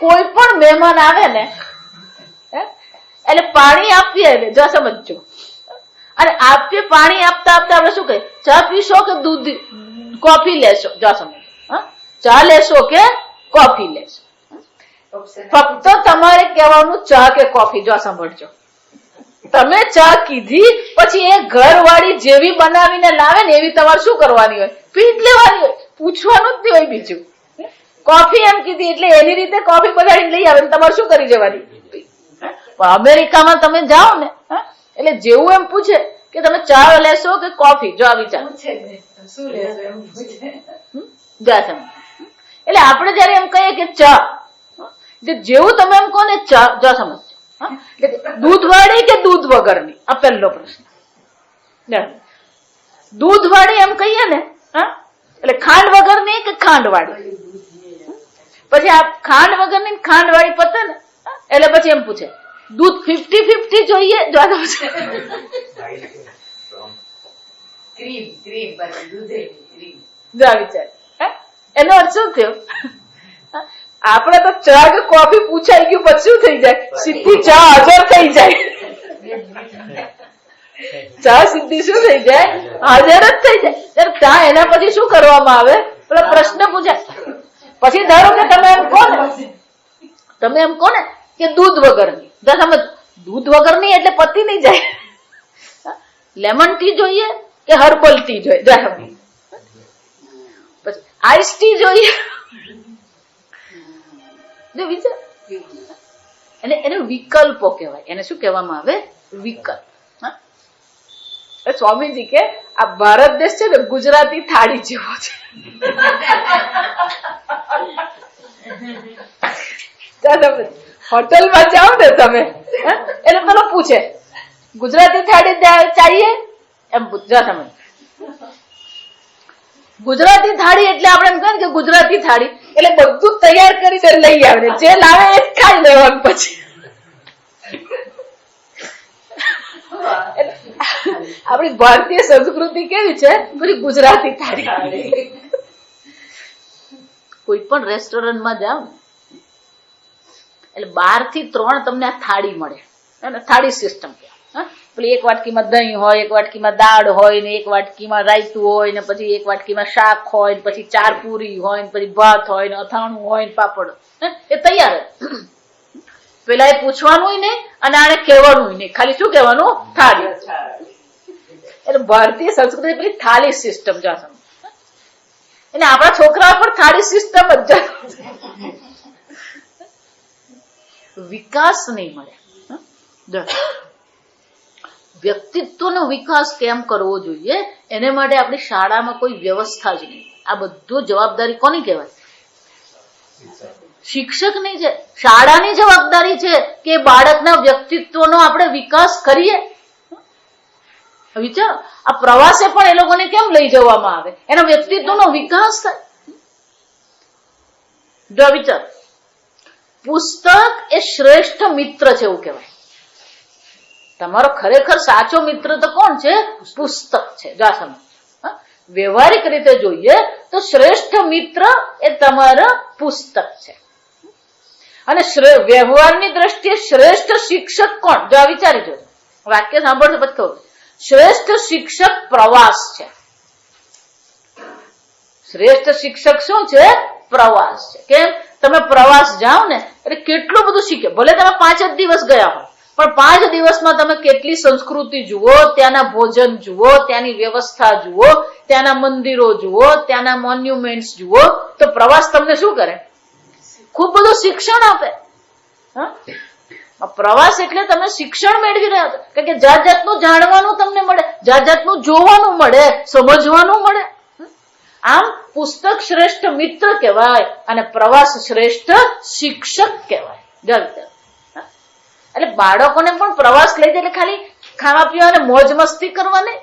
કોઈ પણ મહેમાન આવે ને એટલે પાણી આપીએ ને, જો સમજો, અને આપીએ પાણી આપતા આપતા આપણે શું કહીએ? ચા પીશો કે દૂધ, કોફી લેશો? જો સમજો, ચા લેશો કે કોફી લેશો? ફક્ત તમારે કહેવાનું ચા કે કોફી. જો સાંભળજો, તમે ચા કીધી પછી એ ઘરવાળી જેવી બનાવીને લાવે ને એવી તમારે શું કરવાની હોય? પી જ લેવાની હોય, પૂછવાનું જ નહીં હોય બીજું. કોફી એમ કીધી એટલે એની રીતે કોફી બનાવીને લઈ આવે, તમારે શું કરી જવાની? પણ અમેરિકામાં તમે જાઓ ને એટલે જેવું એમ પૂછે કે તમે ચા લેશો કે કોફી, જો આ વિચાર. એટલે આપણે જયારે એમ કહીએ કે ચા, જેવું તમે એમ કહો ને ચા, જો સમજ, દૂધ વાળી કે દૂધ વગરની? આ પહેલો પ્રશ્ન. દૂધ વાળી એમ કહીએ ને એટલે ખાંડ વગરની કે ખાંડ વાળી? પછી આ ખાંડ વગરની ખાંડ વાળી પતે ને એટલે પછી એમ પૂછે દૂધ 50-50 જોઈએ? એનો અર્થ શું થયો? આપણે તો ચા કે કોફી પૂછાઈ ગયું પછી શું થઈ જાય? સીધી ચા હાજર થઈ જાય. ચા સીધી શું થઈ જાય? હાજર જ થઈ જાય. ચા એના પછી શું કરવામાં આવે? પેલો પ્રશ્ન પૂછાય. પછી ધારો કે તમે એમ કહો ને કે દૂધ વગરની, સમજ દૂધ વગરની એટલે પતી નહીં જાય. લેમન ટી જોઈએ કે હર્બલ ટી જોઈએ? પછી આઈસ ટી જોઈએ? જો વિચાર, એને વિકલ્પો કહેવાય. એને શું કહેવામાં આવે? વિકલ્પ. સ્વામીજી કે આ ભારત દેશ છે ને ગુજરાતી થાળી જેવો છે. હોટલમાં જાઓ ને તમે એટલે પેલો પૂછે ગુજરાતી થાળી ચાહીએ એમ પૂછા તમે. ગુજરાતી થાળી એટલે આપણે એમ કહે કે ગુજરાતી થાળી એટલે બધું તૈયાર કરીને લઈ આવે, જે લાવે એ ખાઈ લેવાનું. પછી આપણી ભારતીય સંસ્કૃતિ કેવી છે? પછી ગુજરાતી થાળી. કોઈ પણ રેસ્ટોરન્ટમાં જાઓ એટલે 12 થી 3 તમને આ થાળી મળે. થાળી સિસ્ટમ પેલી એક વાટકીમાં દહીં હોય, એક વાટકીમાં દાળ હોય ને એક વાટકીમાં રાયતું હોય ને પછી એક વાટકીમાં શાક હોય ને પછી 4 પૂરી હોય ને પછી ભાત હોય ને અથાણું હોય ને પાપડ. એ તૈયાર. પેલા એ પૂછવાનું નહીં અને આને કહેવાનું નહીં, ખાલી શું કહેવાનું? થાળી. એટલે ભારતીય સંસ્કૃતિ પેલી થાળી સિસ્ટમ જાશે. એટલે આપણા છોકરા પર થાળી સિસ્ટમ જ વિકાસ નહીં મળે. વ્યક્તિત્વનો વિકાસ કેમ કરવો જોઈએ એને માટે આપણી શાળામાં કોઈ વ્યવસ્થા જ નહીં. આ બધું જવાબદારી કોની કહેવાય? શિક્ષકની છે. શાળાની જવાબદારી છે કે બાળકના વ્યક્તિત્વનો આપણે વિકાસ કરીએ. વિચારો, આ પ્રવાસે પણ એ લોકોને કેમ લઈ જવામાં આવે? એના વ્યક્તિત્વનો વિકાસ થાય. જો વિચાર, પુસ્તક એ શ્રેષ્ઠ મિત્ર છે એવું કહેવાય. તમારો ખરેખર સાચો મિત્ર તો કોણ છે? પુસ્તક છે. વ્યવહારિક રીતે જોઈએ તો શ્રેષ્ઠ મિત્ર એ તમારો પુસ્તક છે. અને વ્યવહારની દ્રષ્ટિએ શ્રેષ્ઠ શિક્ષક કોણ? જો આ વિચારી જોજો, વાક્ય સાંભળજો પછી કહું. શ્રેષ્ઠ શિક્ષક પ્રવાસ છે. શ્રેષ્ઠ શિક્ષક શું છે? પ્રવાસ છે. કેમ? તમે પ્રવાસ જાઓ ને એટલે કેટલું બધું શીખે. ભલે તમે 5 જ દિવસ ગયા હોય પણ 5 દિવસમાં તમે કેટલી સંસ્કૃતિ જુઓ, ત્યાંના ભોજન જુઓ, ત્યાંની વ્યવસ્થા જુઓ, ત્યાંના મંદિરો જુઓ, ત્યાંના મોન્યુમેન્ટ્સ જુઓ. તો પ્રવાસ તમને શું કરે? ખૂબ બધું શિક્ષણ આપે. પ્રવાસ એટલે તમે શિક્ષણ મેળવી રહ્યા છો, કારણ કે જાત જાતનું જાણવાનું તમને મળે, જાત જાતનું જોવાનું મળે, સમજવાનું મળે. આમ પુસ્તક શ્રેષ્ઠ મિત્ર કહેવાય અને પ્રવાસ શ્રેષ્ઠ શિક્ષક કહેવાય. એટલે બાળકોને પણ પ્રવાસ લઈ જાય એટલે ખાલી ખાવા પીવા અને મોજ મસ્તી કરવા નહીં,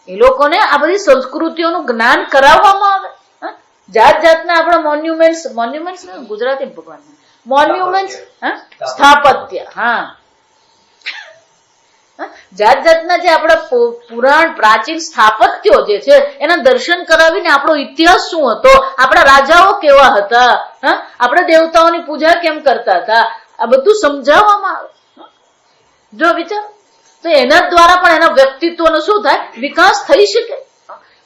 એ લોકોને આ બધી સંસ્કૃતિઓનું જ્ઞાન કરાવવામાં આવે. જાત જાતના આપણા મોન્યુમેન્ટ્સ ગુજરાતી ભગવાન મોન્યુમેન્ટ્સ સ્થાપત્ય, જાત જાતના જે આપણા પુરાણ પ્રાચીન સ્થાપત્યો જે છે એના દર્શન કરાવીને આપણો ઇતિહાસ શું હતો, આપણા રાજાઓ કેવા હતા, આપણે દેવતાઓની પૂજા કેમ કરતા હતા, આ બધું સમજાવવામાં આવે. જો વિચાર, તો એના દ્વારા પણ એના વ્યક્તિત્વનો શું થાય? વિકાસ થઈ શકે.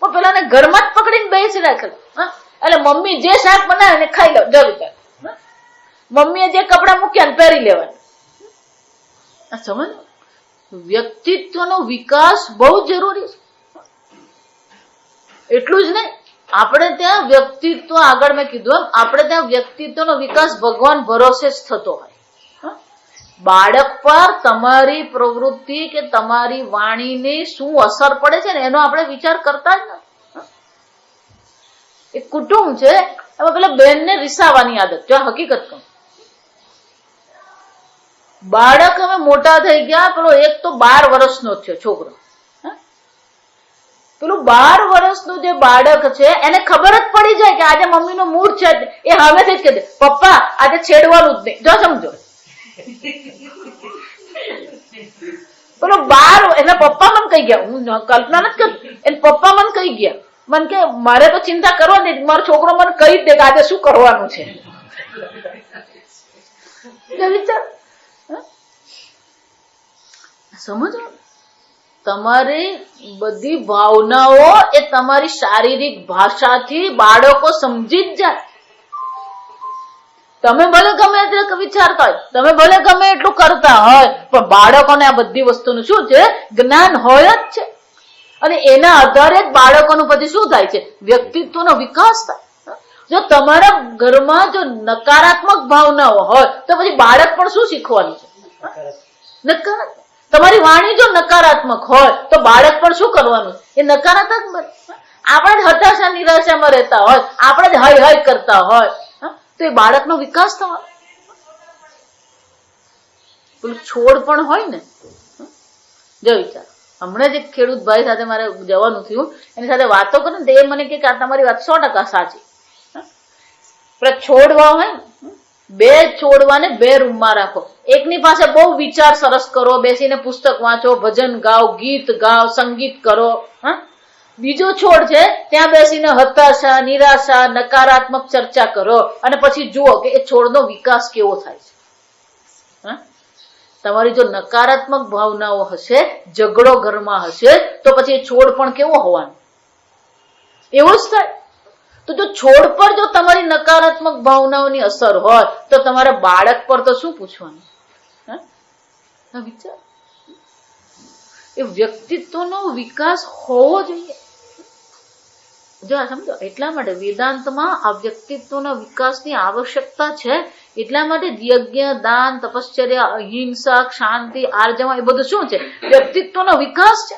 પણ પેલાને ઘરમાં જ પકડીને બેસી રાખે એટલે મમ્મી જે શાક બનાવે ને ખાઈ લો. જો વિચાર, મમ્મીએ જે કપડા મૂક્યા ને પહેરી લેવાના. સમજ, વ્યક્તિત્વનો વિકાસ બહુ જરૂરી છે. એટલું જ નહીં, આપણે ત્યાં વ્યક્તિત્વ, આગળ મેં કીધું એમ, આપણે ત્યાં વ્યક્તિત્વનો વિકાસ ભગવાન ભરોસે જ થતો હોય. બાળક પર તમારી પ્રવૃત્તિ કે તમારી વાણીની શું અસર પડે છે ને એનો આપણે વિચાર કરતા જ નથી. એક કુટુંબ છે એમાં પેલા બેનને રીસાવાની આદત. જો હકીકત કહું, બાળક હવે મોટા થઈ ગયા, પેલો એક તો 12 વર્ષનો થયો છોકરો, પેલું 12 વર્ષનું જે બાળક છે એને ખબર જ પડી જાય કે આજે મમ્મીનો મૂડ છે, એ હવેથી જ કહે દે પપ્પા આજે છેડવાનું જ નહીં. જો સમજો, પેલો 12 એના પપ્પા મને કહી ગયા, હું કલ્પના નથી કરતી, એના પપ્પા મને કહી ગયા, મને કે મારે તો ચિંતા કરવા દે, મારો છોકરો મને કહી દે કે આજે શું કરવાનું છે. વિચાર સમજો. તમારી બધી ભાવનાઓ એ તમારી શારીરિક ભાષાથી બાળકો સમજી જ જાય. તમે ભલે ગમે તે વિચારતા હોય, તમે ભલે ગમે એટલું કરતા હોય, પણ બાળકોને આ બધી વસ્તુનું શું છે? જ્ઞાન હોય જ છે. અને એના આધારે જ બાળકોનું પછી શું થાય છે? વ્યક્તિત્વનો વિકાસ થાય. જો તમારા ઘરમાં જો નકારાત્મક ભાવનાઓ હોય તો પછી બાળક પણ શું શીખવાનું છે? નકારાત્મક. તમારી વાણી જો નકારાત્મક હોય તો બાળક પણ શું કરવાનું? એ નકારાત્મક. આપણે જ હતાશા નિરાશામાં રહેતા હોય, આપણે જ હાય હાય કરતા હોય, તો એ બાળકનો વિકાસ થવાનો. પેલું છોડ પણ હોય ને, જો વિચાર, હમણાં જ એક ખેડૂત ભાઈ સાથે મારે જવાનું થયું, એની સાથે વાતો કરીને તો એ મને કે આ તમારી વાત 100% સાચી. છોડવા હોય ને, 2 છોડવાને 2 રૂમમાં રાખો. એકની પાસે બહુ વિચાર સરસ કરો, બેસીને પુસ્તક વાંચો, ભજન ગાઓ, ગીત ગાઓ, સંગીત કરો. બીજો છોડ છે ત્યાં બેસીને હતાશા, નિરાશા, નકારાત્મક ચર્ચા કરો, અને પછી જુઓ કે એ છોડનો વિકાસ કેવો થાય છે. તમારી જો નકારાત્મક ભાવનાઓ હશે, ઝઘડો ઘરમાં હશે, તો પછી એ છોડ પણ કેવો હોવાનો? એવો જ થાય. તો જો છોડ પર જો તમારી નકારાત્મક ભાવનાઓની અસર હોય તો તમારા બાળક પર તો શું પૂછવાનું? વિચાર. એ વ્યક્તિત્વનો વિકાસ હોવો જોઈએ. જો આ સમજો, એટલા માટે વેદાંતમાં આ વ્યક્તિત્વના વિકાસની આવશ્યકતા છે. એટલા માટે યજ્ઞ, દાન, તપશ્ચર્યા, અહિંસા, શાંતિ, આર્જવા, એ બધું શું છે? વ્યક્તિત્વનો વિકાસ છે.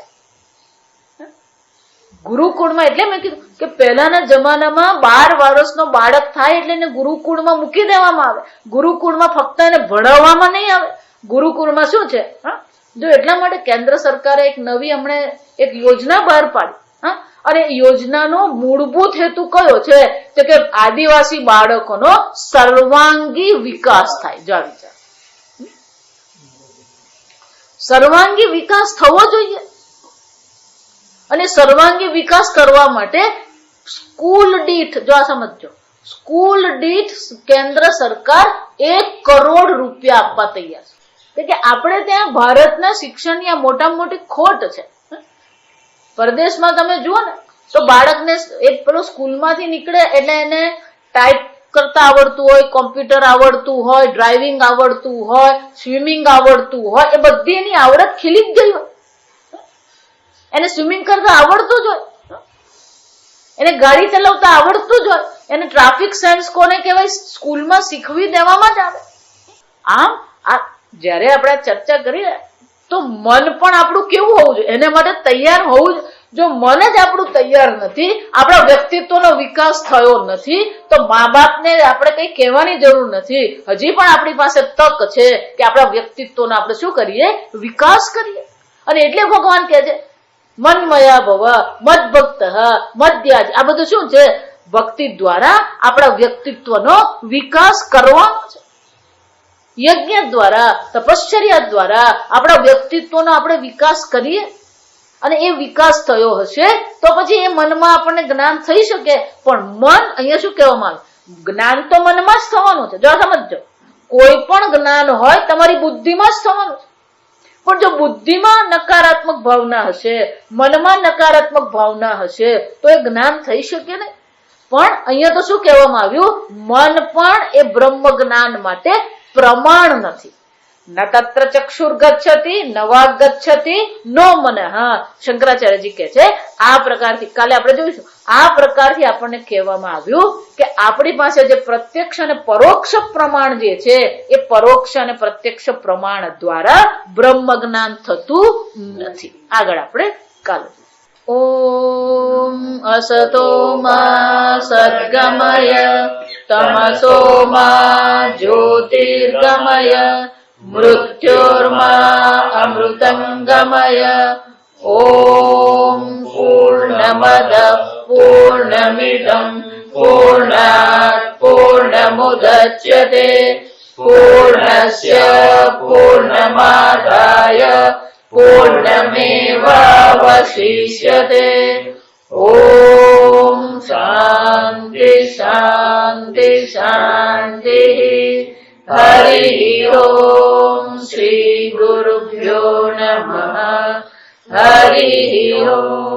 ગુરુકુળમાં એટલે મેં કીધું કે પહેલાના જમાનામાં 12 વર્ષનો બાળક થાય એટલે એને ગુરુકુળમાં મૂકી દેવામાં આવે. ગુરુકુળમાં ફક્ત એને ભણાવવામાં નહીં આવે. ગુરુકુળમાં શું છે? જો એટલા માટે કેન્દ્ર સરકારે એક નવી હમણે એક યોજના બહાર પાડી. અને યોજનાનો મૂળભૂત હેતુ કયો છે? તો કે આદિવાસી બાળકોનો સર્વાંગી વિકાસ થાય. જો વિચાર, સર્વાંગી વિકાસ થવો જોઈએ. અને સર્વાંગી વિકાસ કરવા માટે સ્કૂલ દીઠ, જો આ સમજો, સ્કૂલ દીઠ કેન્દ્ર સરકાર 1 કરોડ રૂપિયા આપવા તૈયાર છે. કે આપણે ત્યાં ભારતના શિક્ષણની આ મોટામાં મોટી ખોટ છે. પરદેશમાં તમે જુઓ ને તો બાળકને એક પેલો સ્કૂલમાંથી નીકળે એટલે એને ટાઈપ કરતા આવડતું હોય, કોમ્પ્યુટર આવડતું હોય, ડ્રાઇવિંગ આવડતું હોય, સ્વિમિંગ આવડતું હોય, એ બધી એની આવડત ખીલી જ ગઈ હોય. એને સ્વિમિંગ કરતા આવડતું જ હોય, એને ગાડી ચલાવતા આવડતું જ હોય, એને ટ્રાફિક સેન્સ કોને કહેવાય સ્કૂલમાં શીખવી દેવામાં જ આવે. આમ જયારે આપણે ચર્ચા કરીએ તો મન પણ આપણું કેવું હોવું જોઈએ? એને માટે તૈયાર હોવું જોઈએ. જો મન જ આપણું તૈયાર નથી, આપણા વ્યક્તિત્વનો વિકાસ થયો નથી, તો મા બાપને આપણે કઈ કહેવાની જરૂર નથી. હજી પણ આપણી પાસે તક છે કે આપણા વ્યક્તિત્વનો આપણે શું કરીએ? વિકાસ કરીએ. અને એટલે ભગવાન કહે છે મન્મયા ભવ મદ્ભક્ત મદ્યાજ. આ બધું શું છે? ભક્તિ દ્વારા આપણા વ્યક્તિત્વનો વિકાસ કરવાનો છે. યજ્ઞ દ્વારા, તપશ્ચર્યા દ્વારા આપણા વ્યક્તિત્વનો આપણે વિકાસ કરીએ, અને એ વિકાસ થયો હશે તો પછી એ મનમાં આપણને જ્ઞાન થઈ શકે. પણ મન અહીંયા શું કહેવામાં આવે? જ્ઞાન તો મનમાં જ થવાનું છે. જો સમજો, કોઈ પણ જ્ઞાન હોય તમારી બુદ્ધિમાં જ થવાનું છે. પણ જો બુદ્ધિમાં નકારાત્મક ભાવના હશે, મનમાં નકારાત્મક ભાવના હશે, તો એ જ્ઞાન થઈ શકે નહીં. પણ અહીંયા તો શું કહેવામાં આવ્યું? મન પણ એ બ્રહ્મ જ્ઞાન માટે પ્રમાણ નથી. ન તત્ર ચક્ષુર ગચ્છતિ ન વાગ ગચ્છતિ નો મન. શંકરાચાર્યજી કહે છે આ પ્રકારથી, કાલે આપણે જોઈશું, આ પ્રકારથી આપણને કહેવામાં આવ્યું કે આપણી પાસે જે પ્રત્યક્ષ અને પરોક્ષ પ્રમાણ જે છે એ પરોક્ષ અને પ્રત્યક્ષ પ્રમાણ દ્વારા બ્રહ્મ જ્ઞાન થતું નથી. આગળ આપણે કાલે. ઓમ અસતો મા સદ્ગમય તમસો મા જ્યોતિર્ગમય મૃત્યોર્મા અમૃતંગમય. ઓમ પૂર્ણમદ પૂર્ણમિદં પૂર્ણાત પૂર્ણમુદચ્યતે પૂર્ણસ્ય પૂર્ણમાદાય પૂર્ણમેવાવશિષ્યતે. ઓમ શાંતિ શાંતિ શાંતિ શાંતિ. હરિ ઓમ શ્રી ગુરુભ્યો નમઃ. હરિ ઓમ.